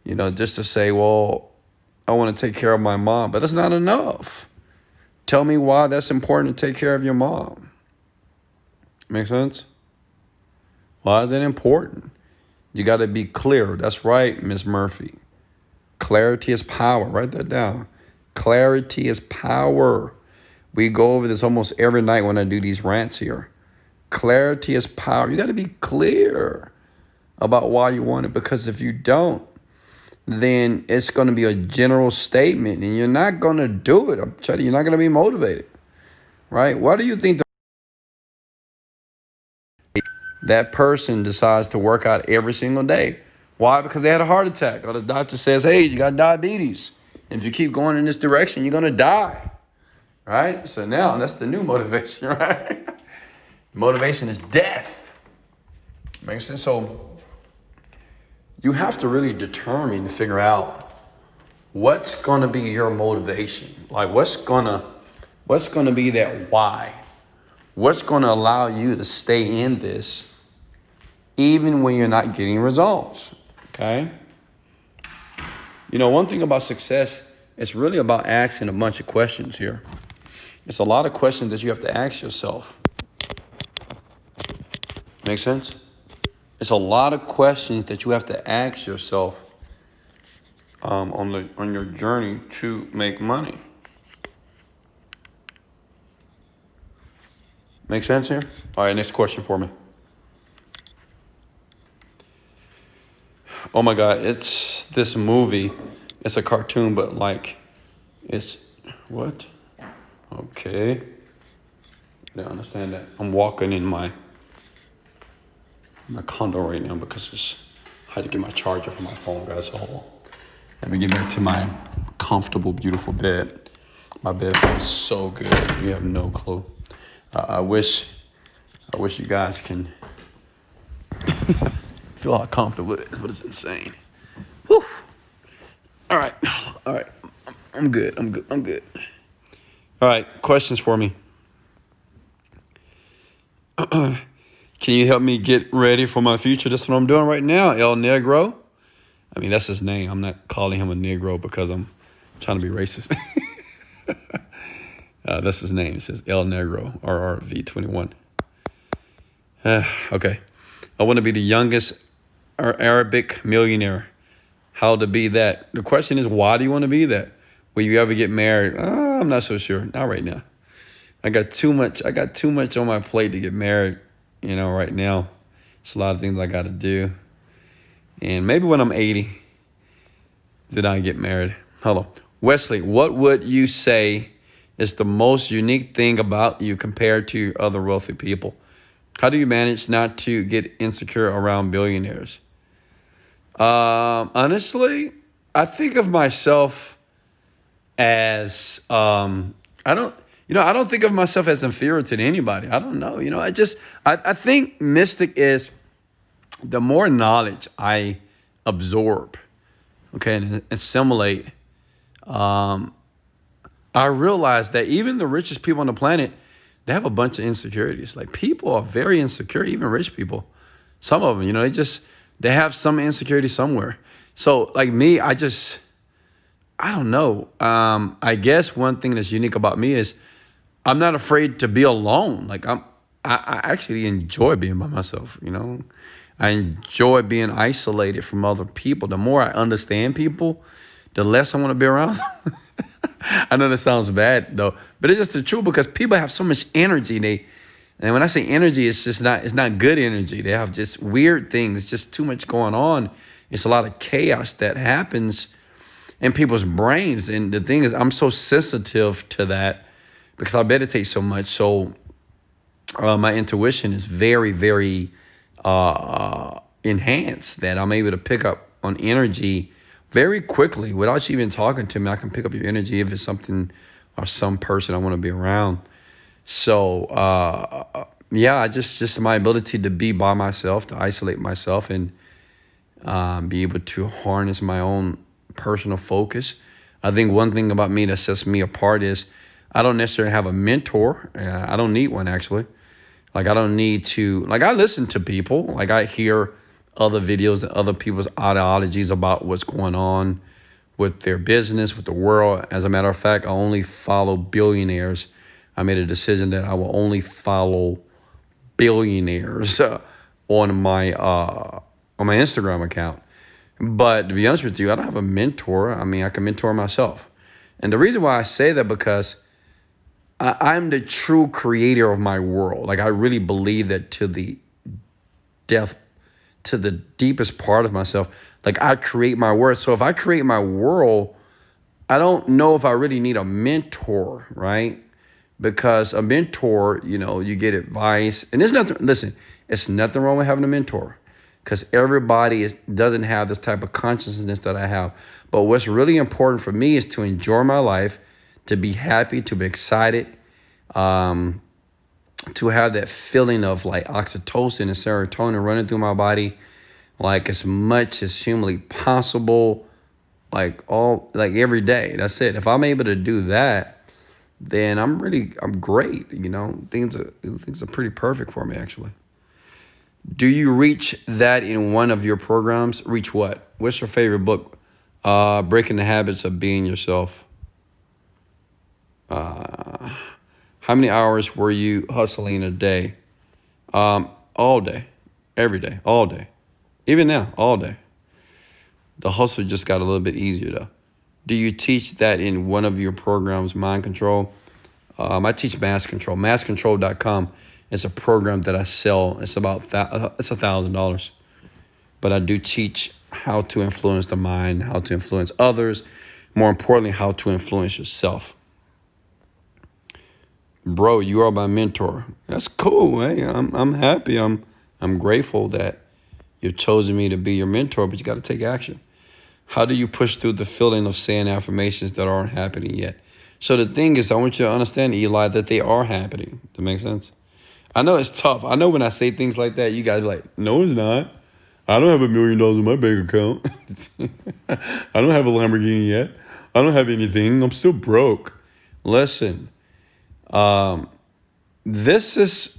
You know, just to say, well, I want to take care of my mom. But that's not enough. Tell me why that's important to take care of your mom. Make sense? Why is that important? You got to be clear. That's right, Miss Murphy. Clarity is power. Write that down. Clarity is power. We go over this almost every night when I do these rants here. Clarity is power. You got to be clear. about why you want it. Because if you don't, then it's going to be a general statement and you're not going to do it. I'm telling you, you're not going to be motivated, right? Why do you think that person decides to work out every single day? Why? Because they had a heart attack, or the doctor says, hey, you got diabetes. And if you keep going in this direction, you're going to die, right? So now that's the new motivation, right? Motivation is death. Makes sense? So you have to really determine to figure out what's going to be your motivation. Like what's going to be that why? What's going to allow you to stay in this even when you're not getting results? Okay? You know, one thing about success, it's really about asking a bunch of questions here. It's a lot of questions that you have to ask yourself. Make sense? It's a lot of questions that you have to ask yourself on your journey to make money. Make sense here? All right, next question for me. Oh my God, it's this movie. It's a cartoon, but like, it's what? Okay. I don't understand that. I'm walking in my condo right now because I had to get my charger for my phone, guys. So let me get back to my comfortable, beautiful bed. My bed feels so good. You have no clue. I wish you guys can feel how comfortable it is, but it's insane. Whew. All right. I'm good. All right, questions for me. Can you help me get ready for my future? That's what I'm doing right now, El Negro. I mean, that's his name. I'm not calling him a Negro because I'm trying to be racist. That's his name. It says El Negro, RRV21. Okay. I want to be the youngest Arabic millionaire. How to be that? The question is, why do you want to be that? Will you ever get married? I'm not so sure. Not right now. I got too much on my plate to get married, right now. It's a lot of things I got to do. And maybe when I'm 80, then I get married. Hello. Wesley, what would you say is the most unique thing about you compared to other wealthy people? How do you manage not to get insecure around billionaires? Honestly, I think of myself as, I don't think of myself as inferior to anybody. I don't know. I think mystic is the more knowledge I absorb, okay, and assimilate, I realize that even the richest people on the planet, they have a bunch of insecurities. Like people are very insecure, even rich people. Some of them, they have some insecurity somewhere. So like me, I don't know. I guess one thing that's unique about me is I'm not afraid to be alone. Like I actually enjoy being by myself, I enjoy being isolated from other people. The more I understand people, the less I want to be around. I know that sounds bad though, but it's just the truth because people have so much energy. And when I say energy, it's not good energy. They have just weird things, just too much going on. It's a lot of chaos that happens in people's brains. And the thing is, I'm so sensitive to that because I meditate so much. So my intuition is very, very enhanced that I'm able to pick up on energy very quickly without you even talking to me. I can pick up your energy if it's something or some person I want to be around. So, just my ability to be by myself, to isolate myself and be able to harness my own personal focus. I think one thing about me that sets me apart is I don't necessarily have a mentor. I don't need one, actually. Like, I don't need to, like, I listen to people. Like, I hear other videos and other people's ideologies about what's going on with their business, with the world. As a matter of fact, I only follow billionaires. I made a decision that I will only follow billionaires on my Instagram account. But to be honest with you, I don't have a mentor. I mean, I can mentor myself. And the reason why I say that because I'm the true creator of my world. Like I really believe that to the death to the deepest part of myself. Like I create my world. So if I create my world, I don't know if I really need a mentor, right? Because a mentor, you get advice, and there's nothing. Listen, it's nothing wrong with having a mentor, because everybody doesn't have this type of consciousness that I have. But what's really important for me is to enjoy my life, to be happy, to be excited, to have that feeling of like oxytocin and serotonin running through my body, like as much as humanly possible, like every day. That's it. If I'm able to do that, then I'm great. Things are pretty perfect for me, actually. Do you reach that in one of your programs? Reach what? What's your favorite book? Breaking the Habits of Being Yourself. How many hours were you hustling a day? All day, every day, all day. Even now, all day. The hustle just got a little bit easier though. Do you teach that in one of your programs, Mind Control? I teach Mass Control. MassControl.com is a program that I sell. It's about it's $1,000. But I do teach how to influence the mind, how to influence others, more importantly, how to influence yourself. Bro, you are my mentor. That's cool. Hey, I'm happy. I'm grateful that you've chosen me to be your mentor, but you got to take action. How do you push through the feeling of saying affirmations that aren't happening yet? So the thing is, I want you to understand, Eli, that they are happening. Does that make sense? I know it's tough. I know when I say things like that, you guys are like, no, it's not. I don't have $1 million in my bank account. I don't have a Lamborghini yet. I don't have anything. I'm still broke. Listen, this is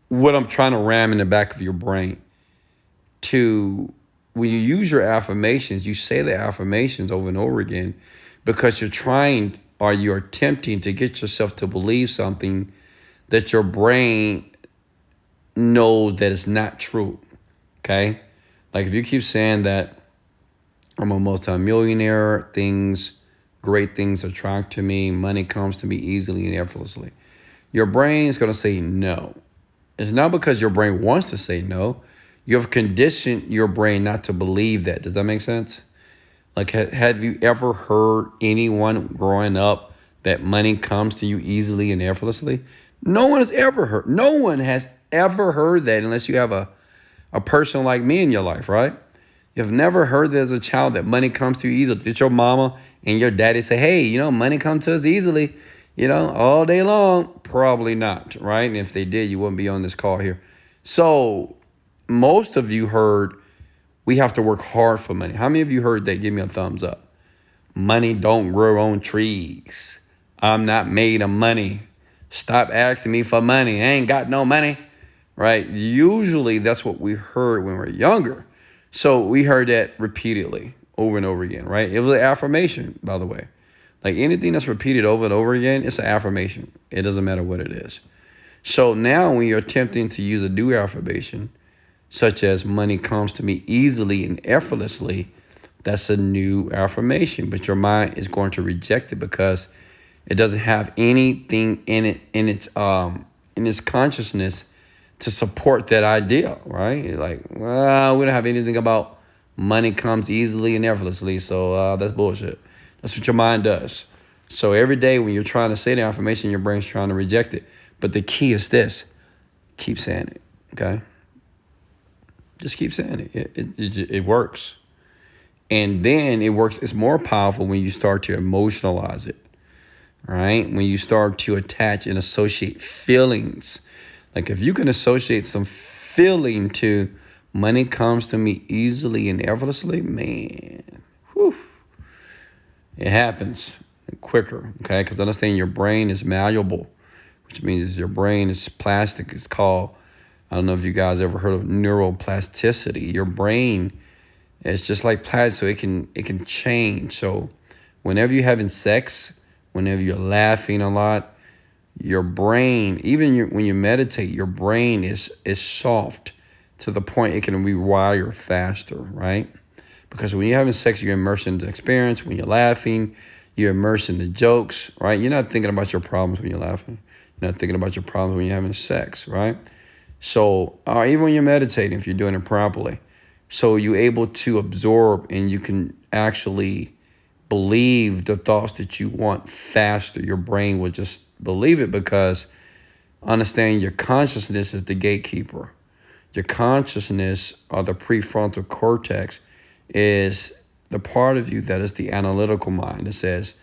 what I'm trying to ram in the back of your brain. When you use your affirmations, you say the affirmations over and over again because you're attempting to get yourself to believe something that your brain knows that is not true. Okay? Like if you keep saying that I'm a multimillionaire, great things attract to me, money comes to me easily and effortlessly, your brain is going to say no. It's not because your brain wants to say no. You have conditioned your brain not to believe that. Does that make sense? Like, have you ever heard anyone growing up that money comes to you easily and effortlessly? No one has ever heard that unless you have a person like me in your life, right? You've never heard that as a child that money comes to you easily. Did your mama and your daddy say, hey, money comes to us easily, all day long? Probably not, right? And if they did, you wouldn't be on this call here. So most of you heard we have to work hard for money. How many of you heard that? Give me a thumbs up. Money don't grow on trees. I'm not made of money. Stop asking me for money. I ain't got no money, right? Usually that's what we heard when we were younger. So we heard that repeatedly over and over again, right? It was an affirmation, by the way. Like anything that's repeated over and over again, it's an affirmation. It doesn't matter what it is. So now when you're attempting to use a new affirmation, such as money comes to me easily and effortlessly, that's a new affirmation. But your mind is going to reject it because it doesn't have anything in its consciousness to support that idea, right? Like, well, we don't have anything about money comes easily and effortlessly, so that's bullshit. That's what your mind does. So every day when you're trying to say the affirmation, your brain's trying to reject it. But the key is this: keep saying it, okay? Just keep saying it. It works. And then it works. It's more powerful when you start to emotionalize it, right? When you start to attach and associate feelings. Like if you can associate some feeling to money comes to me easily and effortlessly, man, whew, it happens quicker, okay? Because understand your brain is malleable, which means your brain is plastic. It's called, I don't know if you guys ever heard of neuroplasticity. Your brain is just like plastic, so it can change. So whenever you're having sex, whenever you're laughing a lot, your brain, when you meditate, your brain is soft to the point it can rewire faster, right? Because when you're having sex, you're immersed in the experience. When you're laughing, you're immersed in the jokes, right? You're not thinking about your problems when you're laughing. You're not thinking about your problems when you're having sex, right? So, even when you're meditating, if you're doing it properly, so you're able to absorb and you can actually believe the thoughts that you want faster. Your brain will just believe it because understand your consciousness is the gatekeeper. Your consciousness, or the prefrontal cortex, is the part of you that is the analytical mind that says,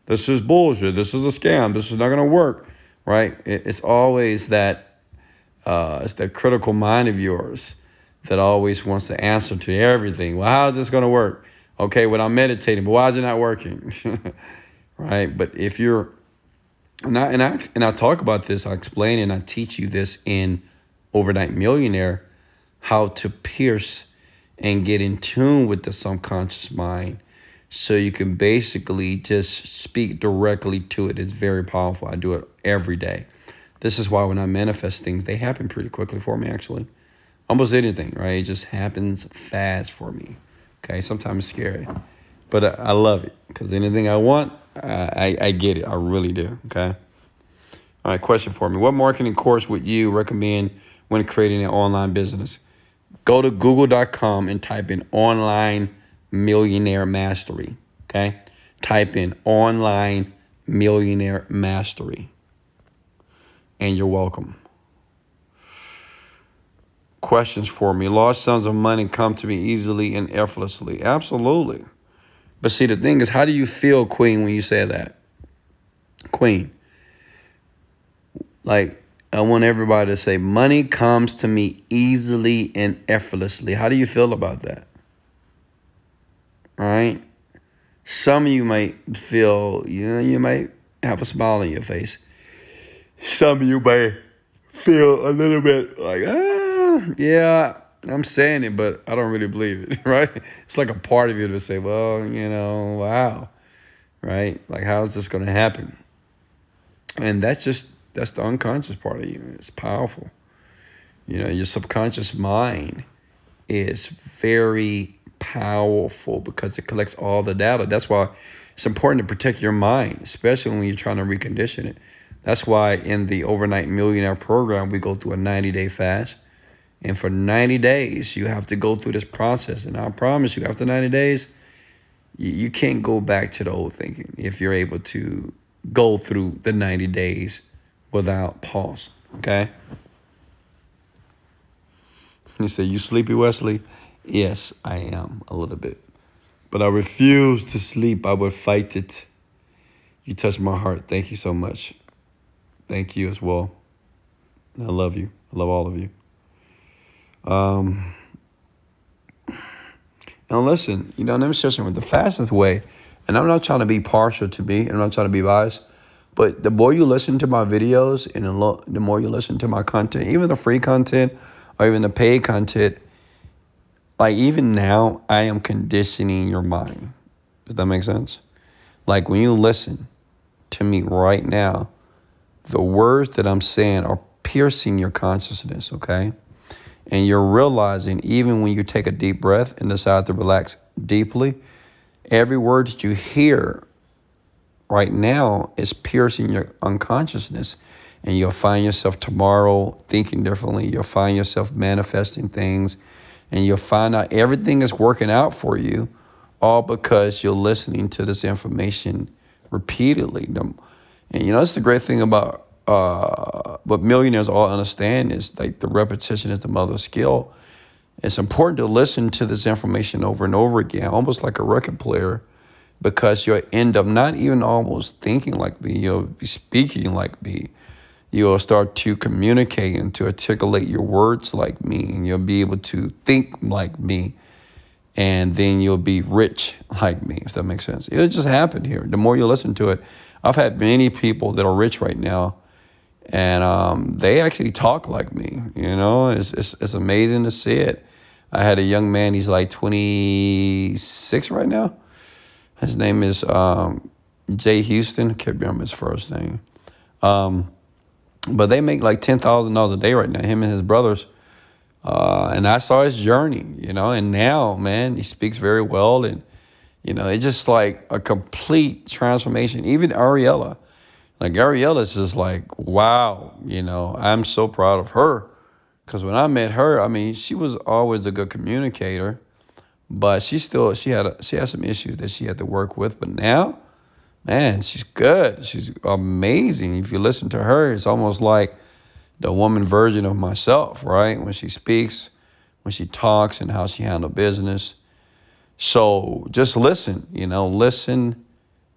this is bullshit, this is a scam, this is not going to work, right? It's always that, it's that critical mind of yours that always wants to answer to everything. Well, how is this going to work? Okay, well, I'm meditating, but why is it not working? Right? But if you're, and I talk about this, I explain and I teach you this in Overnight Millionaire, how to pierce and get in tune with the subconscious mind so you can basically just speak directly to it. It's very powerful. I do it every day. This is why when I manifest things, they happen pretty quickly for me, actually. Almost anything, right? It just happens fast for me. Okay, sometimes it's scary, but I love it because anything I want, I get it. I really do. Okay. All right, question for me. What marketing course would you recommend when creating an online business? Go to google.com and type in online millionaire mastery. Okay. Type in online millionaire mastery. And you're welcome. Questions for me. Large sums of money come to me easily and effortlessly. Absolutely. But see, the thing is, how do you feel, Queen, when you say that? Queen. Like, I want everybody to say, money comes to me easily and effortlessly. How do you feel about that? All right? Some of you might feel, you might have a smile on your face. Some of you may feel a little bit like, yeah, I'm saying it, but I don't really believe it, right? It's like a part of you to say, well, wow, right? Like, how is this going to happen? And that's the unconscious part of you. It's powerful. Your subconscious mind is very powerful because it collects all the data. That's why it's important to protect your mind, especially when you're trying to recondition it. That's why in the Overnight Millionaire program, we go through a 90-day fast. And for 90 days, you have to go through this process. And I promise you, after 90 days, you can't go back to the old thinking if you're able to go through the 90 days without pause. Okay? You say, you sleepy, Wesley? Yes, I am a little bit. But I refuse to sleep. I would fight it. You touched my heart. Thank you so much. Thank you as well. I love you. I love all of you. And listen, let me share something. The fastest way, and I'm not trying to be partial to me, and I'm not trying to be biased, but the more you listen to my videos and the more you listen to my content, even the free content or even the paid content, like even now, I am conditioning your mind. Does that make sense? Like when you listen to me right now, the words that I'm saying are piercing your consciousness, okay? And you're realizing even when you take a deep breath and decide to relax deeply, every word that you hear right now is piercing your unconsciousness. And you'll find yourself tomorrow thinking differently. You'll find yourself manifesting things. And you'll find out everything is working out for you, all because you're listening to this information repeatedly. And that's the great thing about what millionaires all understand is like the repetition is the mother of skill. It's important to listen to this information over and over again, almost like a record player, because you'll end up not even almost thinking like me, you'll be speaking like me. You'll start to communicate and to articulate your words like me, and you'll be able to think like me, and then you'll be rich like me, if that makes sense. It'll just happen here. The more you listen to it, I've had many people that are rich right now, and they actually talk like me. It's amazing to see it. I had a young man, he's like 26 right now. His name is Jay Houston. I can't remember his first name. But they make like $10,000 a day right now, him and his brothers. And I saw his journey, and now, man, he speaks very well. And, it's just like a complete transformation. Even Ariella. Like Ariella's just like, wow, I'm so proud of her Because when I met her, I mean, she was always a good communicator, but she had some issues that she had to work with. But now, man, she's good. She's amazing. If you listen to her, it's almost like the woman version of myself, right? When she speaks, when she talks, and how she handles business. So just listen, listen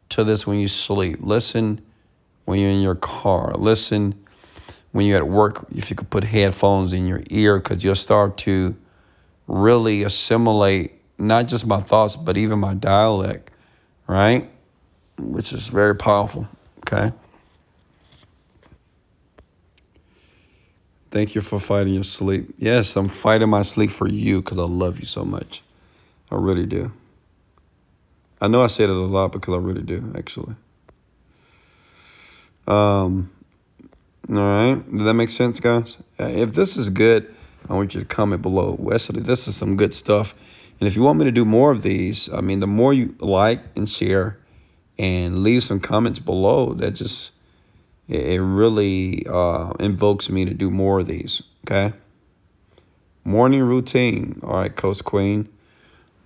to this when you sleep. Listen when you're in your car. Listen when you're at work, if you could put headphones in your ear, because you'll start to really assimilate not just my thoughts, but even my dialect, right? Which is very powerful, okay? Thank you for fighting your sleep. Yes, I'm fighting my sleep for you because I love you so much. I really do. I know I said it a lot because I really do, actually. All right. Does that make sense, guys? If this is good, I want you to comment below. Wesley, this is some good stuff. And if you want me to do more of these, I mean, the more you like and share and leave some comments below, that just, it really invokes me to do more of these, okay? Morning routine. All right, Coach Queen.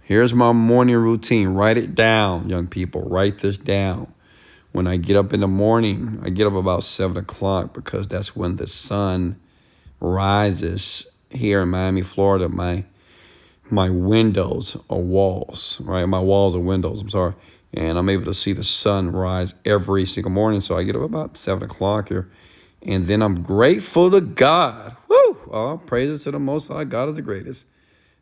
Here's my morning routine. Write it down, young people. Write this down. When I get up in the morning, I get up about 7 o'clock because that's when the sun rises here in Miami, Florida. My windows are walls, right? My walls are windows, I'm sorry. And I'm able to see the sun rise every single morning. So I get up about 7 o'clock here. And then I'm grateful to God. Woo! All praises to the Most High. God is the greatest.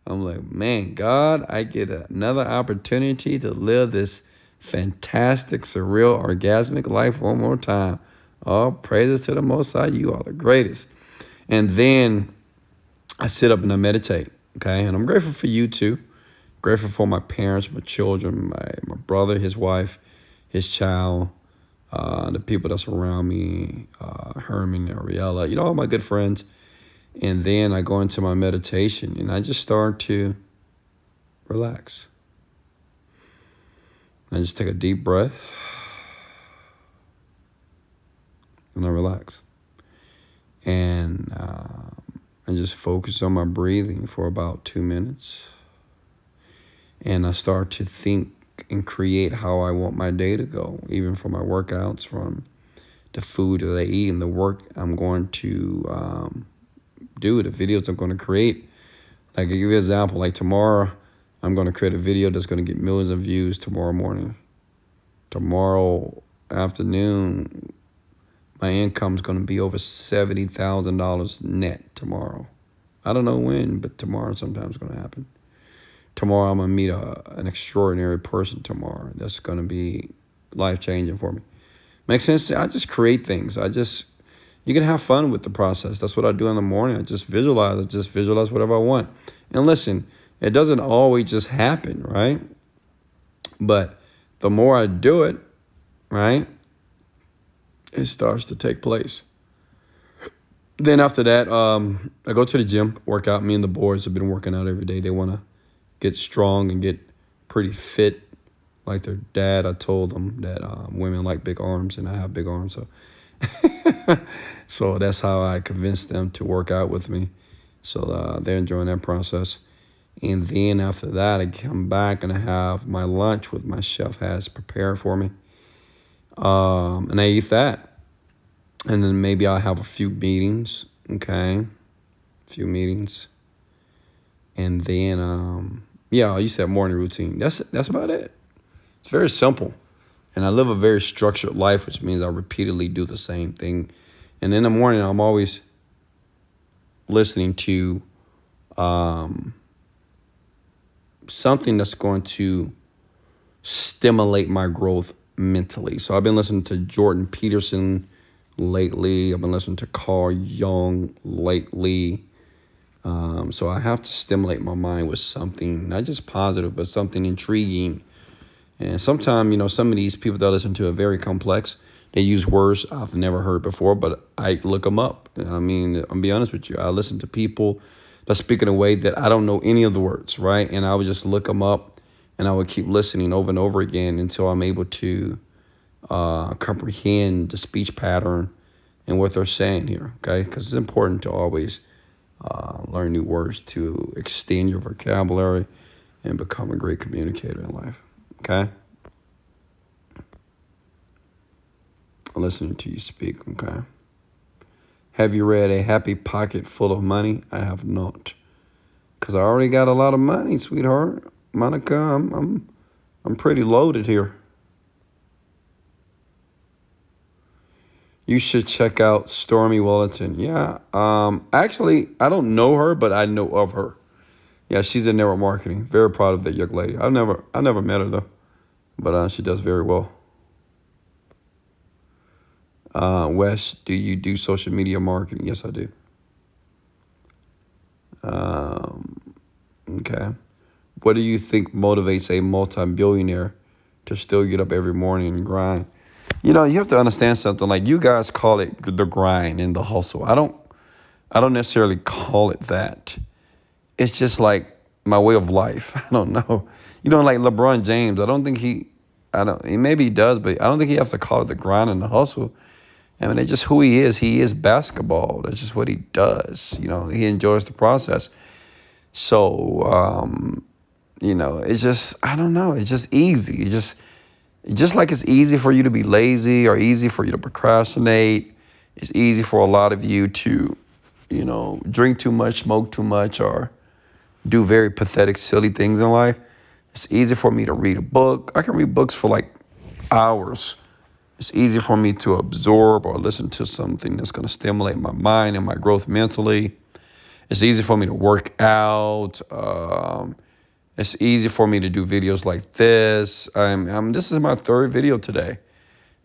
I'm like, man, God, I get another opportunity to live this fantastic, surreal, orgasmic life one more time. All praises to the Most High. You are the greatest. And then I sit up and I meditate, okay? And I'm grateful for you too. Grateful for my parents, my children, my brother, his wife, his child, the people that's around me, Herman, Ariella, all my good friends. And then I go into my meditation and I just start to relax. I just take a deep breath and I relax. And I just focus on my breathing for about 2 minutes. And I start to think and create how I want my day to go, even for my workouts, from the food that I eat and the work I'm going to do, the videos I'm going to create. Like, I'll give you an example. Like tomorrow, I'm going to create a video that's going to get millions of views tomorrow morning. Tomorrow afternoon, my income is going to be over $70,000 net tomorrow. I don't know when, but tomorrow sometimes it's going to happen. Tomorrow I'm going to meet an extraordinary person tomorrow. That's going to be life-changing for me. Makes sense? I just create things. You can have fun with the process. That's what I do in the morning. I just visualize whatever I want. And listen, it doesn't always just happen, right? But the more I do it, right, it starts to take place. Then after that, I go to the gym, work out. Me and the boys have been working out every day. They want to get strong and get pretty fit like their dad. I told them that women like big arms, and I have big arms. So that's how I convinced them to work out with me. So they're enjoying that process. And then after that, I come back and I have my lunch, with my chef has prepared for me. And I eat that. And then maybe I'll have a few meetings, okay? A few meetings. And then, I used to have morning routine. That's about it. It's very simple. And I live a very structured life, which means I repeatedly do the same thing. And in the morning, I'm always listening to something that's going to stimulate my growth mentally. So I've been listening to Jordan Peterson lately. I've been listening to Carl Jung lately. So I have to stimulate my mind with something, not just positive, but something intriguing. And sometimes, some of these people that I listen to are very complex. They use words I've never heard before, but I look them up. I mean, I'll be honest with you. I listen to people that speak in a way that I don't know any of the words, right? And I would just look them up, and I would keep listening over and over again until I'm able to comprehend the speech pattern and what they're saying here, okay? Because it's important to always learn new words to extend your vocabulary and become a great communicator in life. Okay? Listening to you speak. Okay? Have you read A Happy Pocket Full of Money? I have not. Because I already got a lot of money, sweetheart. Monica, I'm pretty loaded here. You should check out Stormy Wellington. Yeah. Actually, I don't know her, but I know of her. Yeah, she's in network marketing. Very proud of that young lady. I never met her though, but she does very well. Wes, do you do social media marketing? Yes, I do. Okay. What do you think motivates a multi-billionaire to still get up every morning and grind? You know, you have to understand something. Like, you guys call it the grind and the hustle. I don't necessarily call it that. It's just like my way of life. I don't know. You know, like LeBron James, maybe he does, but I don't think he has to call it the grind and the hustle. I mean, it's just who he is. He is basketball. That's just what he does. You know, he enjoys the process. So, you know, it's just, I don't know. It's just easy. It's just like it's easy for you to be lazy or easy for you to procrastinate. It's easy for a lot of you to, you know, drink too much, smoke too much, or do very pathetic, silly things in life. It's easy for me to read a book. I can read books for like hours. It's easy for me to absorb or listen to something that's going to stimulate my mind and my growth mentally. It's easy for me to work out. It's easy for me to do videos like this. This is my third video today.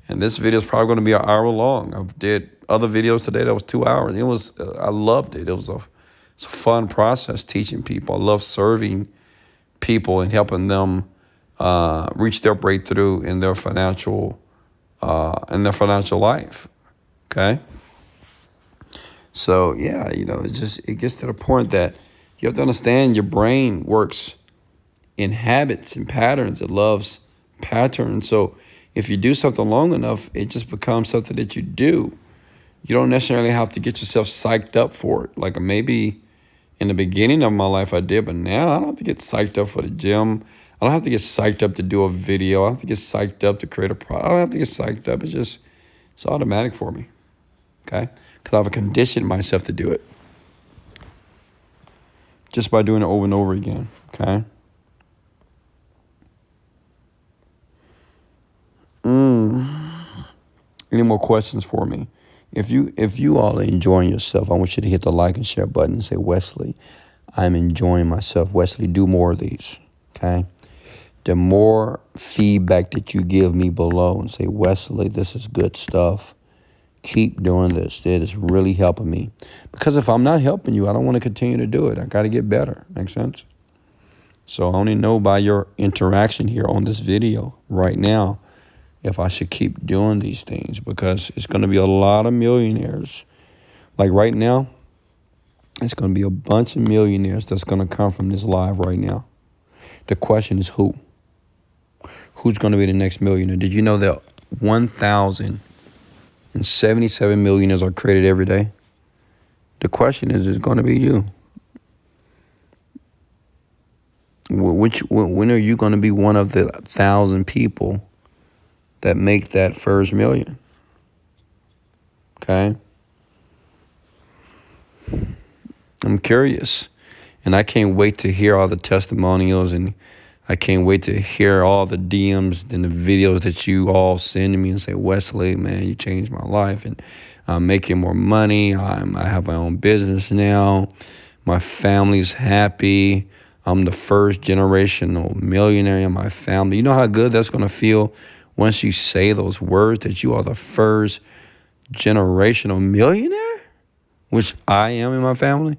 And this video is probably going to be an hour long. I did other videos today that was 2 hours. I loved it. It's a fun process teaching people. I love serving people and helping them reach their breakthrough in their financial life. Okay. So yeah, you know, it gets to the point that you have to understand your brain works in habits and patterns. It loves patterns. So if you do something long enough, it just becomes something that you do. You don't necessarily have to get yourself psyched up for it. Like maybe in the beginning of my life I did, but now I don't have to get psyched up for the gym. I don't have to get psyched up to do a video. I don't have to get psyched up to create a product. I don't have to get psyched up. It's automatic for me. Okay? Because I've conditioned myself to do it. Just by doing it over and over again. Okay? Any more questions for me? If you all are enjoying yourself, I want you to hit the like and share button and say, Wesley, I'm enjoying myself. Wesley, do more of these. Okay? The more feedback that you give me below and say, Wesley, this is good stuff. Keep doing this. It is really helping me. Because if I'm not helping you, I don't want to continue to do it. I got to get better. Make sense? So I only know by your interaction here on this video right now if I should keep doing these things, because it's going to be a lot of millionaires. Like right now, it's going to be a bunch of millionaires that's going to come from this live right now. The question is who? Who's going to be the next millionaire? Did you know that 1,077 millionaires are created every day? The question is going to be you. When are you going to be one of the 1,000 people that make that first million? Okay? I'm curious. And I can't wait to hear all the testimonials, and I can't wait to hear all the DMs and the videos that you all send to me and say, Wesley, man, you changed my life, and I'm making more money. I have my own business now. My family's happy. I'm the first generational millionaire in my family. You know how good that's going to feel once you say those words, that you are the first generational millionaire, which I am in my family.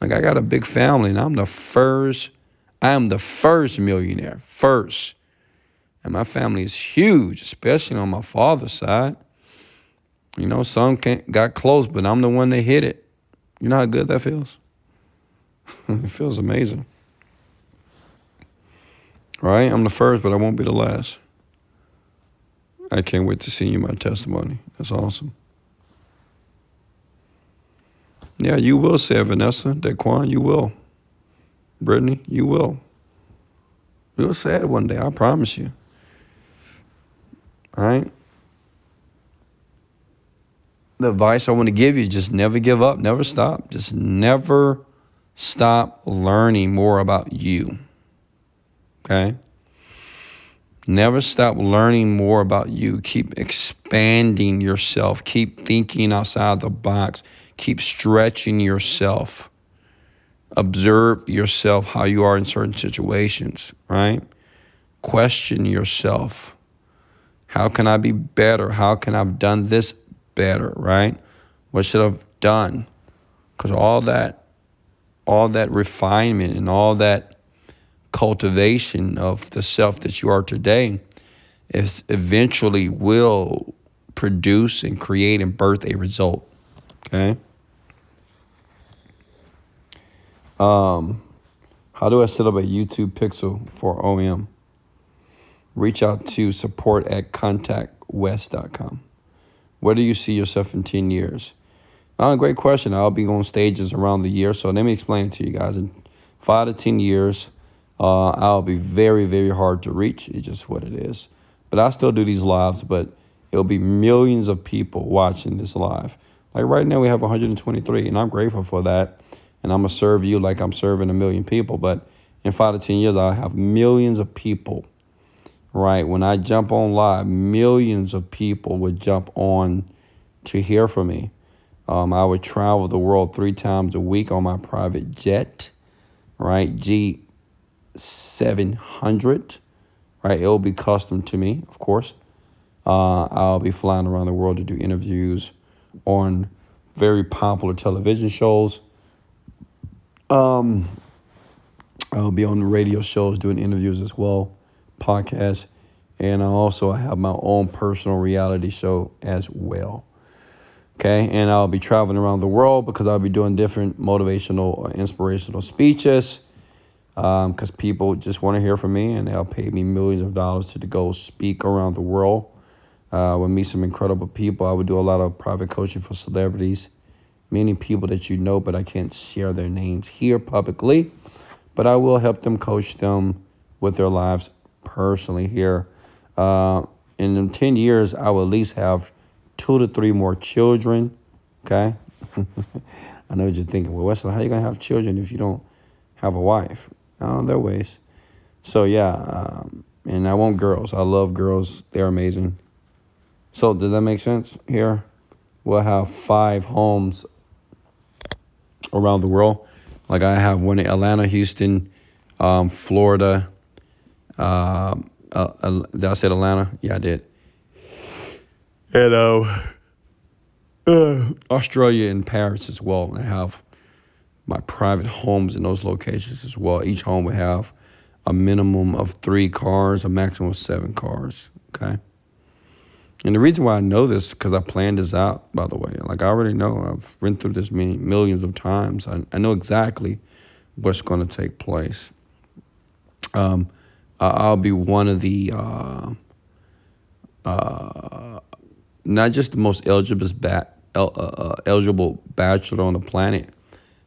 Like, I got a big family, and I am the first millionaire, first. And my family is huge, especially on my father's side. You know, some got close, but I'm the one that hit it. You know how good that feels? It feels amazing. Right? I'm the first, but I won't be the last. I can't wait to see you my testimony. That's awesome. Yeah, you will say it, Vanessa. Daquan, you will. Brittany, you will. You'll say it one day, I promise you. All right? The advice I want to give you, just never give up, never stop. Just never stop learning more about you. Okay? Never stop learning more about you. Keep expanding yourself. Keep thinking outside the box. Keep stretching yourself. Observe yourself, how you are in certain situations, right? Question yourself. How can I be better? How can I have done this better, right? What should I have done? Because all that refinement and all that cultivation of the self that you are today is eventually will produce and create and birth a result. Okay. How do I set up a YouTube pixel for OM? Reach out to support@contactwest.com. Where do you see yourself in 10 years? Great question. I'll be on stages around the year. So let me explain it to you guys. In 5 to 10 years, I'll be very, very hard to reach. It's just what it is. But I still do these lives, but it'll be millions of people watching this live. Like right now we have 123, and I'm grateful for that. And I'm going to serve you like I'm serving a million people. But in 5 to 10 years, I'll have millions of people. Right. When I jump on live, millions of people would jump on to hear from me. I would travel the world 3 times a week on my private jet, right? G700, right? It'll be custom to me, of course. I'll be flying around the world to do interviews on very popular television shows. I'll be on the radio shows doing interviews as well, podcasts, and I also have my own personal reality show as well. Okay, and I'll be traveling around the world because I'll be doing different motivational or inspirational speeches because people just want to hear from me, and they'll pay me millions of dollars to go speak around the world. We'll meet some incredible people. I would do a lot of private coaching for celebrities, many people that you know, but I can't share their names here publicly. But I will help them, coach them with their lives personally here. In 10 years, I will at least have 2 to 3 more children. Okay. I know what you're thinking. Well, Wesley, how are you going to have children if you don't have a wife? There are ways. So, yeah. And I want girls. I love girls. They're amazing. So, does that make sense here? We'll have 5 homes around the world. Like I have one in Atlanta, Houston, Florida. Did I say Atlanta? Yeah, I did. And Australia and Paris as well. I have my private homes in those locations as well. Each home would have a minimum of 3 cars, a maximum of 7 cars. Okay. And the reason why I know this is because I planned this out, by the way. Like I already know. I've been through this many millions of times. I know exactly what's going to take place. I'll be one of the not just the most eligible bachelor on the planet,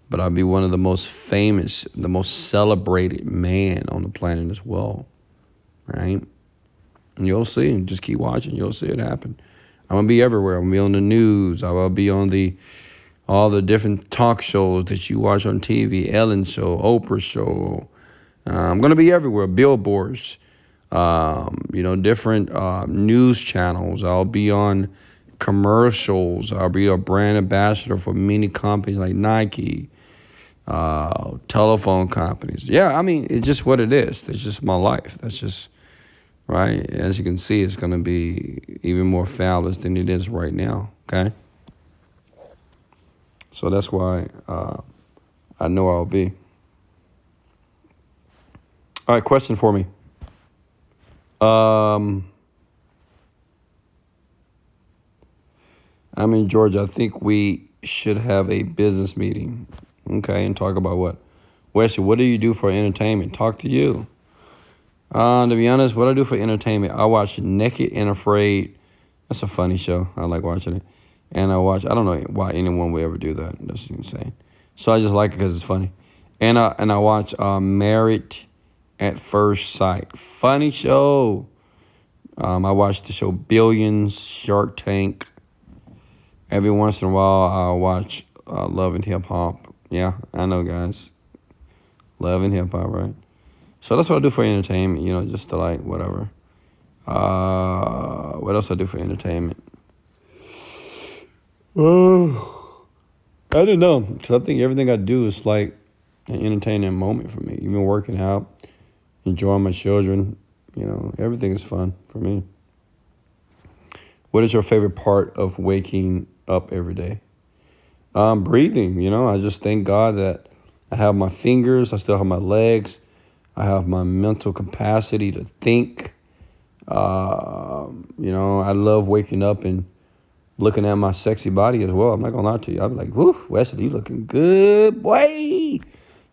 but I'll be one of the most famous, the most celebrated man on the planet as well, right? And you'll see, and just keep watching. You'll see it happen. I'm gonna be everywhere. I'm gonna be on the news. I will be on all the different talk shows that you watch on TV, Ellen Show, Oprah Show. I'm gonna be everywhere. Billboards, different news channels. I'll be on commercials. I'll be a brand ambassador for many companies like Nike, telephone companies. Yeah, I mean, it's just what it is. It's just my life. That's just. Right? As you can see, it's going to be even more fabulous than it is right now, okay? So that's why I know I'll be. All right, question for me. I'm in Georgia. I think we should have a business meeting, okay, and talk about what? Wesley, what do you do for entertainment? Talk to you. To be honest, what I do for entertainment, I watch Naked and Afraid. That's a funny show. I like watching it. And I don't know why anyone would ever do that. That's insane. So I just like it because it's funny. And I watch Married at First Sight. Funny show. I watch the show Billions, Shark Tank. Every once in a while, I'll watch Love and Hip Hop. Yeah, I know, guys. Love and Hip Hop, right? So that's what I do for entertainment, just to like, whatever. What else I do for entertainment? I don't know. Because I think everything I do is like an entertaining moment for me. Even working out, enjoying my children, everything is fun for me. What is your favorite part of waking up every day? Breathing, I just thank God that I have my fingers, I still have my legs, I have my mental capacity to think. I love waking up and looking at my sexy body as well. I'm not gonna lie to you. I'm like, whoo, Wesley, you looking good, boy.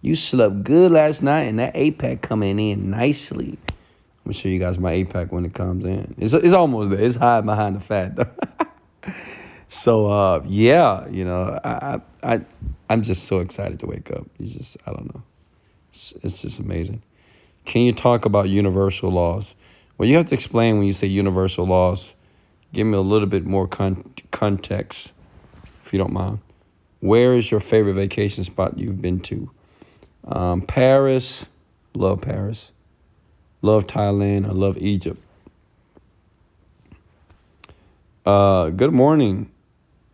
You slept good last night, and that 8-pack coming in nicely. I'm gonna show you guys my 8-pack when it comes in. It's almost there. It's hiding behind the fat though. So yeah, I'm just so excited to wake up. I don't know. It's just amazing. Can you talk about universal laws? Well, you have to explain when you say universal laws. Give me a little bit more context, if you don't mind. Where is your favorite vacation spot you've been to? Paris. Love Paris. Love Thailand. I love Egypt. Good morning,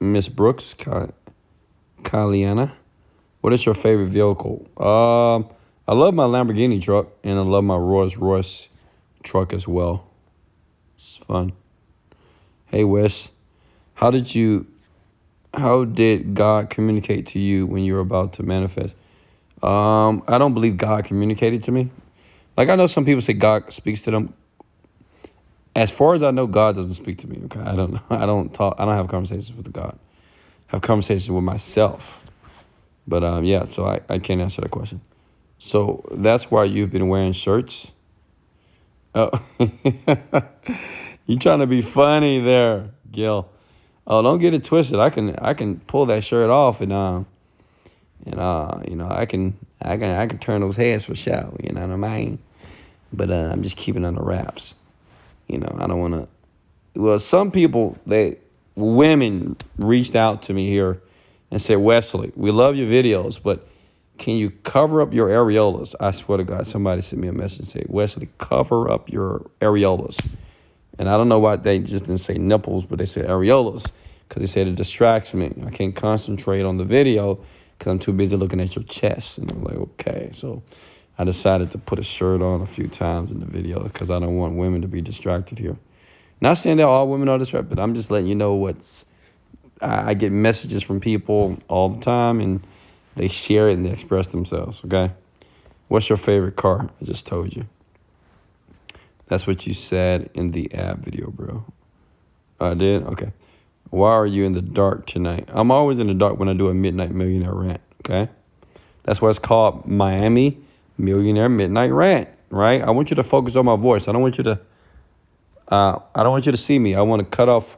Miss Brooks, Kaliana. What is your favorite vehicle? I love my Lamborghini truck, and I love my Rolls Royce truck as well. It's fun. Hey, Wes, how did God communicate to you when you were about to manifest? I don't believe God communicated to me. Like, I know some people say God speaks to them. As far as I know, God doesn't speak to me. Okay, I don't know. I don't have conversations with God. I have conversations with myself. But yeah, so I can't answer that question. So that's why you've been wearing shirts. Oh, you trying to be funny there, Gil? Oh, don't get it twisted. I can pull that shirt off and I can turn those heads for sure. You know what I mean? But I'm just keeping on the wraps. I don't want to. Well, some people, women reached out to me here and said, Wesley, we love your videos, but can you cover up your areolas? I swear to God, somebody sent me a message and said, Wesley, cover up your areolas. And I don't know why they just didn't say nipples, but they said areolas, because they said it distracts me. I can't concentrate on the video because I'm too busy looking at your chest. And I'm like, okay. So I decided to put a shirt on a few times in the video because I don't want women to be distracted here. Not saying that all women are distracted, but I'm just letting you know I get messages from people all the time, and they share it and they express themselves, okay? What's your favorite car? I just told you. That's what you said in the app video, bro. I did? Okay. Why are you in the dark tonight? I'm always in the dark when I do a Midnight Millionaire rant, okay? That's why it's called Miami Millionaire Midnight Rant, right? I want you to focus on my voice. I don't want you to see me. I want to cut off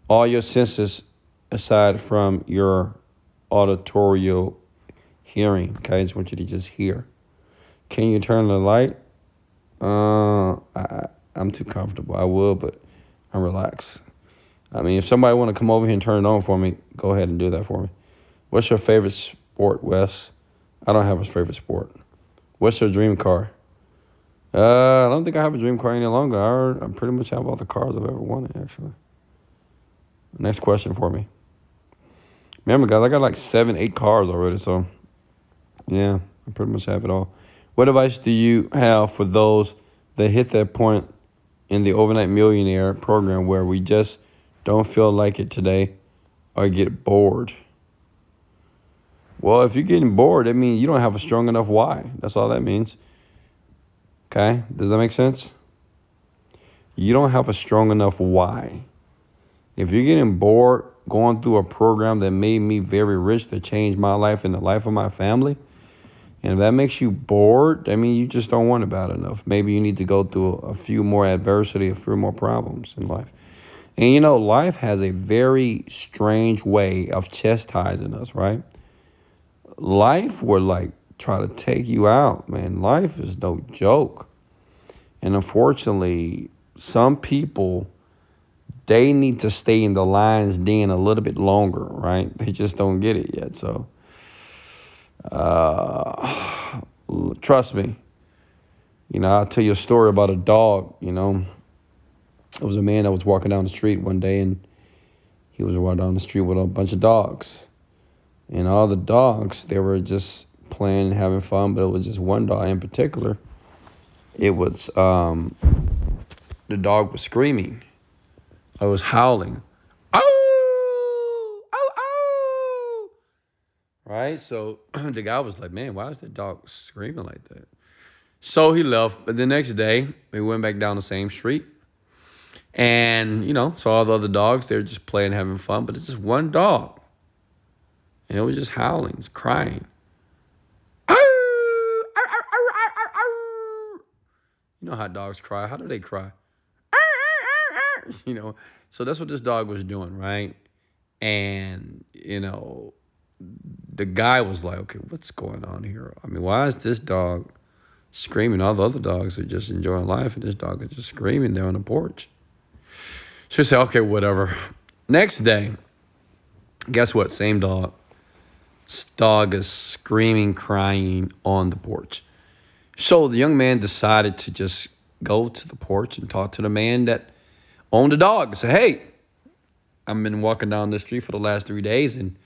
all your senses aside from your auditorial hearing, okay? I just want you to just hear. Can you turn the light? I'm too comfortable. I will, but I'm relaxed. I mean, if somebody want to come over here and turn it on for me, go ahead and do that for me. What's your favorite sport, Wes? I don't have a favorite sport. What's your dream car? I don't think I have a dream car any longer. I pretty much have all the cars I've ever wanted, actually. Next question for me. Remember, guys, I got like 7, 8 cars already, so yeah, I pretty much have it all. What advice do you have for those that hit that point in the Overnight Millionaire program where we just don't feel like it today or get bored? Well, if you're getting bored, that means you don't have a strong enough why. That's all that means. Okay? Does that make sense? You don't have a strong enough why. If you're getting bored going through a program that made me very rich, that changed my life and the life of my family, and if that makes you bored, I mean, you just don't want it bad enough. Maybe you need to go through a few more adversity, a few more problems in life. And you know, life has a very strange way of chastising us, right? Life will like try to take you out, man. Life is no joke. And unfortunately, some people, they need to stay in the lion's den a little bit longer, right? They just don't get it yet. So, uh, trust me. You know, I'll tell you a story about a dog. You know, it was a man that was walking down the street one day, and he was walking down the street with a bunch of dogs. And all the dogs, they were just playing and having fun, but it was just one dog in particular. It was, the dog was screaming. I was howling. Oh, oh, oh. Right? So the guy was like, man, why is that dog screaming like that? So he left. But the next day, we went back down the same street. And, you know, saw all the other dogs. They were just playing, having fun. But it's just one dog. And it was just howling, it's crying. You know how dogs cry. How do they cry? You know, so that's what this dog was doing, right? And, you know, the guy was like, okay, what's going on here? I mean, why is this dog screaming? All the other dogs are just enjoying life, and this dog is just screaming there on the porch. So he said, okay, whatever. Next day, guess what? Same dog. This dog is screaming, crying on the porch. So the young man decided to just go to the porch and talk to the man that owned the dog and say, hey, I've been walking down the street for the last 3 days, and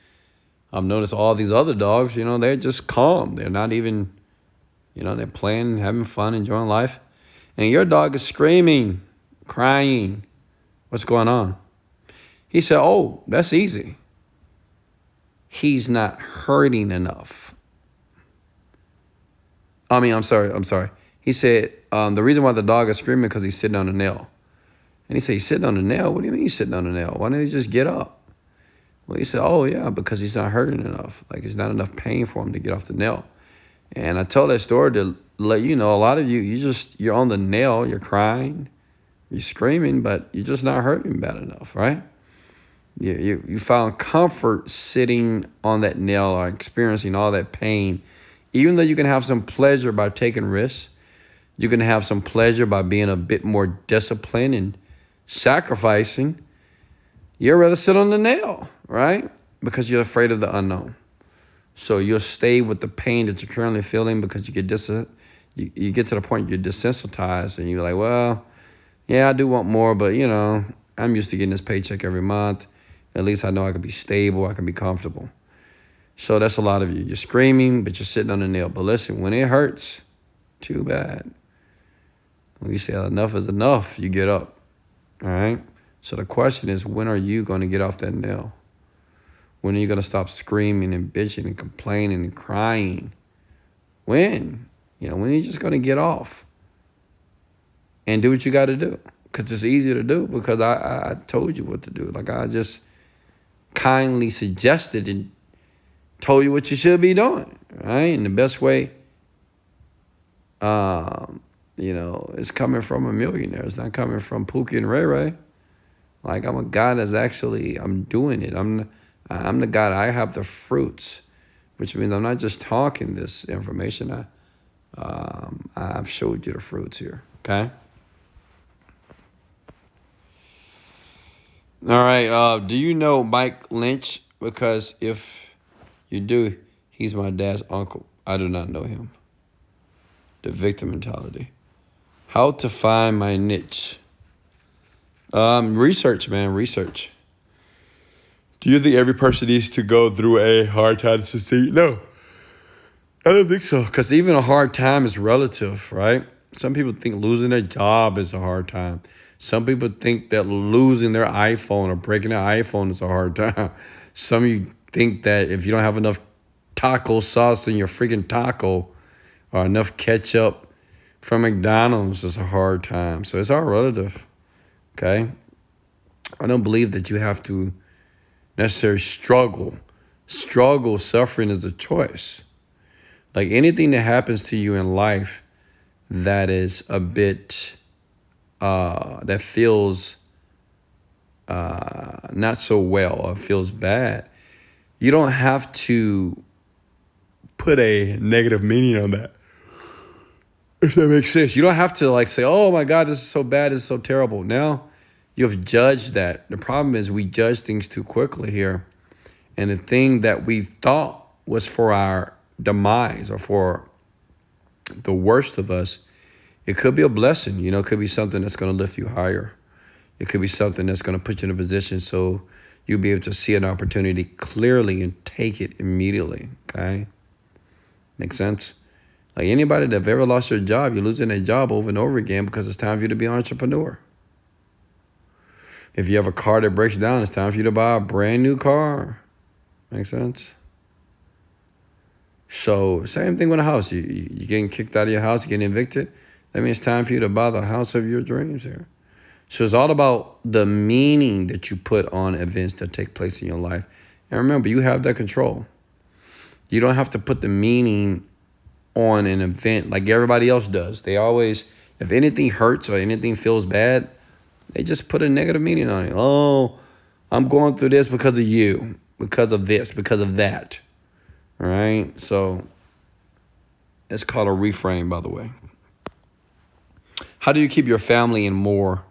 I've noticed all these other dogs, you know, they're just calm. They're not even, you know, they're playing, having fun, enjoying life. And your dog is screaming, crying. What's going on? He said, oh, that's easy. He's not hurting enough. I'm sorry. He said, the reason why the dog is screaming because he's sitting on a nail. And he said, he's sitting on a nail? What do you mean he's sitting on a nail? Why don't he just get up? Well, he said, oh, yeah, because he's not hurting enough. Like, it's not enough pain for him to get off the nail. And I tell that story to let you know, a lot of you, you're on the nail, you're crying, you're screaming, but you're just not hurting bad enough, right? You found comfort sitting on that nail or experiencing all that pain. Even though you can have some pleasure by taking risks, you can have some pleasure by being a bit more disciplined and sacrificing. You'd rather sit on the nail, right? Because you're afraid of the unknown. So you'll stay with the pain that you're currently feeling because you get to the point you're desensitized and you're like, well, yeah, I do want more, but, you know, I'm used to getting this paycheck every month. At least I know I can be stable, I can be comfortable. So that's a lot of you. You're screaming, but you're sitting on the nail. But listen, when it hurts, too bad. When you say enough is enough, you get up, all right? So the question is, when are you going to get off that nail? When are you going to stop screaming and bitching and complaining and crying? When? You know, when are you just going to get off and do what you got to do? Because it's easy to do because I told you what to do. Like I just kindly suggested and told you what you should be doing, right? And the best way, you know, is coming from a millionaire. It's not coming from Pookie and Ray Ray. Like I'm a guy that's actually, I'm doing it. I'm the guy that I have the fruits, which means I'm not just talking this information. I've showed you the fruits here, okay? All right, do you know Mike Lynch? Because if you do, he's my dad's uncle. I do not know him. The victim mentality. How to find my niche. Research, man, research. Do you think every person needs to go through a hard time to succeed? No, I don't think so. Because even a hard time is relative, right? Some people think losing their job is a hard time. Some people think that losing their iPhone or breaking their iPhone is a hard time. Some of you think that if you don't have enough taco sauce in your freaking taco or enough ketchup from McDonald's is a hard time. So it's all relative, okay? I don't believe that you have to necessarily struggle. Suffering is a choice. Like anything that happens to you in life that is a bit, that feels not so well or feels bad, you don't have to put a negative meaning on that. If that makes sense. You don't have to like say, oh my God, this is so bad, this is so terrible. Now you've judged that. The problem is we judge things too quickly here. And the thing that we thought was for our demise or for the worst of us, it could be a blessing. You know, it could be something that's going to lift you higher. It could be something that's going to put you in a position so you'll be able to see an opportunity clearly and take it immediately. Okay? Make sense? Like anybody that's ever lost their job, you're losing their job over and over again because it's time for you to be an entrepreneur. If you have a car that breaks down, it's time for you to buy a brand new car. Make sense? So same thing with a house. You're getting kicked out of your house, you're getting evicted. That means it's time for you to buy the house of your dreams here. So it's all about the meaning that you put on events that take place in your life. And remember, you have that control. You don't have to put the meaning on an event like everybody else does. They always, if anything hurts or anything feels bad, they just put a negative meaning on it. Oh, I'm going through this because of you, because of this, because of that. All right? So it's called a reframe, by the way. How do you keep your family and more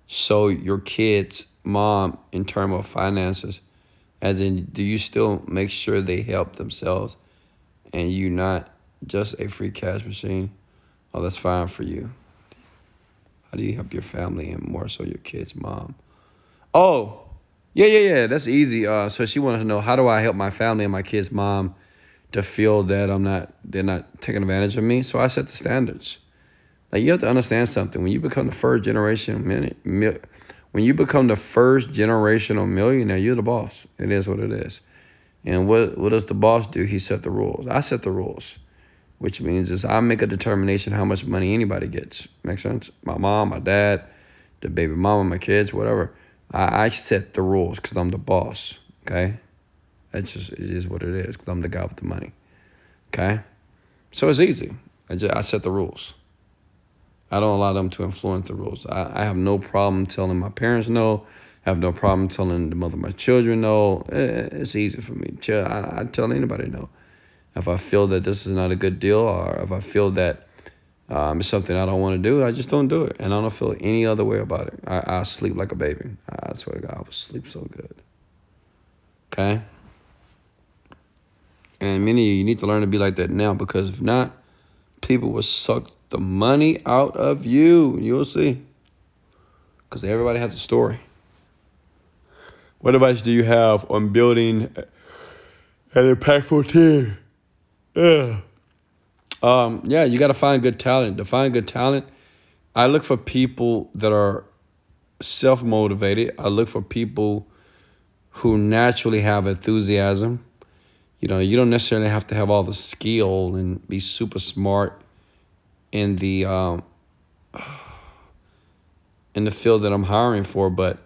so your kids' mom in terms of finances? As in, do you still make sure they help themselves and you not just a free cash machine? Oh, that's fine for you. How do you help your family and more so your kids' mom? Oh, yeah. That's easy. So she wanted to know, how do I help my family and my kids' mom to feel that they're not taking advantage of me? So I set the standards. Like you have to understand something. When you become the first generation generational millionaire, you're the boss. It is what it is. And what does the boss do? He set the rules. I set the rules, which means is I make a determination how much money anybody gets. Make sense? My mom, my dad, the baby mama, my kids, whatever. I set the rules because I'm the boss. Okay? It is what it is because I'm the guy with the money. Okay? So it's easy. I set the rules. I don't allow them to influence the rules. I have no problem telling my parents no. I have no problem telling the mother of my children no. It's easy for me. I tell anybody no. If I feel that this is not a good deal or if I feel that it's something I don't want to do, I just don't do it. And I don't feel any other way about it. I sleep like a baby. I swear to God, I will sleep so good. Okay? And many of you need to learn to be like that now because if not, people will suck the money out of you. You'll see. Because everybody has a story. What advice do you have on building an impactful team? Yeah, you got to find good talent. To find good talent, I look for people that are self-motivated. I look for people who naturally have enthusiasm. You know, you don't necessarily have to have all the skill and be super smart in the field that I'm hiring for, but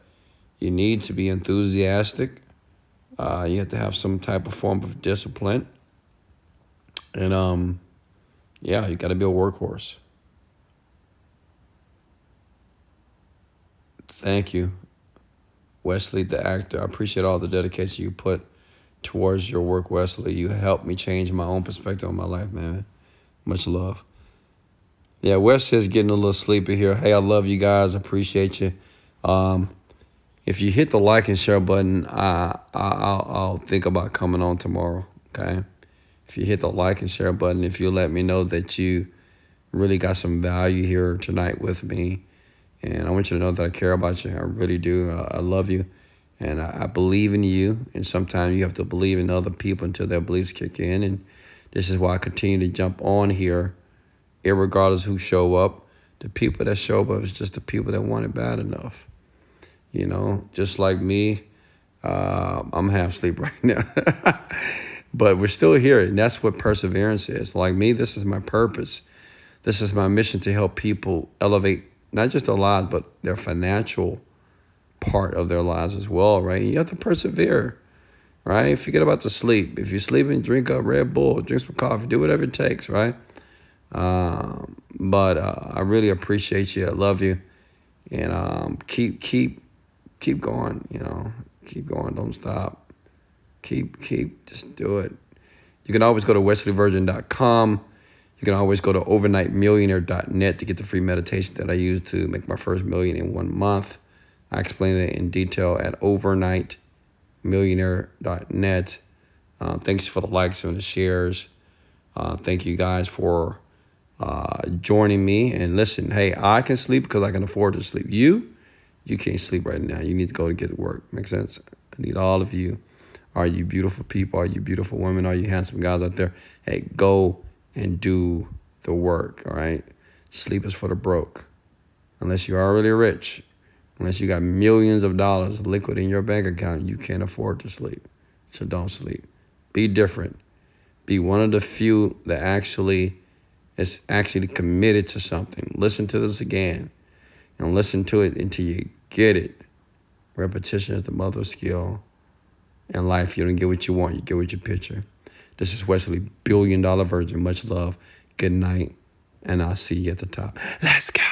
you need to be enthusiastic. You have to have some type of form of discipline. And yeah, you got to be a workhorse. Thank you, Wesley, the actor. I appreciate all the dedication you put towards your work, Wesley. You helped me change my own perspective on my life, man. Much love. Yeah, Wes is getting a little sleepy here. Hey, I love you guys. Appreciate you. If you hit the like and share button, I'll think about coming on tomorrow, okay? If you hit the like and share button, if you let me know that you really got some value here tonight with me, and I want you to know that I care about you. I really do. I love you, and I believe in you, and sometimes you have to believe in other people until their beliefs kick in, and this is why I continue to jump on here, irregardless who show up. The people that show up is just the people that want it bad enough. You know, just like me, I'm half asleep right now. But we're still here, and that's what perseverance is. Like me, this is my purpose. This is my mission to help people elevate not just their lives, but their financial part of their lives as well, right? You have to persevere, right? Forget about the sleep. If you're sleeping, drink a Red Bull, drink some coffee, do whatever it takes, right? But I really appreciate you. I love you. And keep keep going, keep going, don't stop. Just do it. You can always go to wesleyvirgin.com. You can always go to overnightmillionaire.net to get the free meditation that I used to make my first million in 1 month. I explain it in detail at overnightmillionaire.net. Thanks for the likes and the shares. Thank you guys for joining me. And listen, hey, I can sleep because I can afford to sleep. You can't sleep right now. You need to go to get to work. Make sense? I need all of you. Are you beautiful people? Are you beautiful women? Are you handsome guys out there? Hey, go and do the work, all right? Sleep is for the broke. Unless you're already rich, unless you got millions of dollars liquid in your bank account, you can't afford to sleep. So don't sleep. Be different. Be one of the few that is actually committed to something. Listen to this again and listen to it until you get it. Repetition is the mother of skill. In life, you don't get what you want, you get what you picture. This is Wesley, $1 Billion Virgin. Much love. Good night. And I'll see you at the top. Let's go.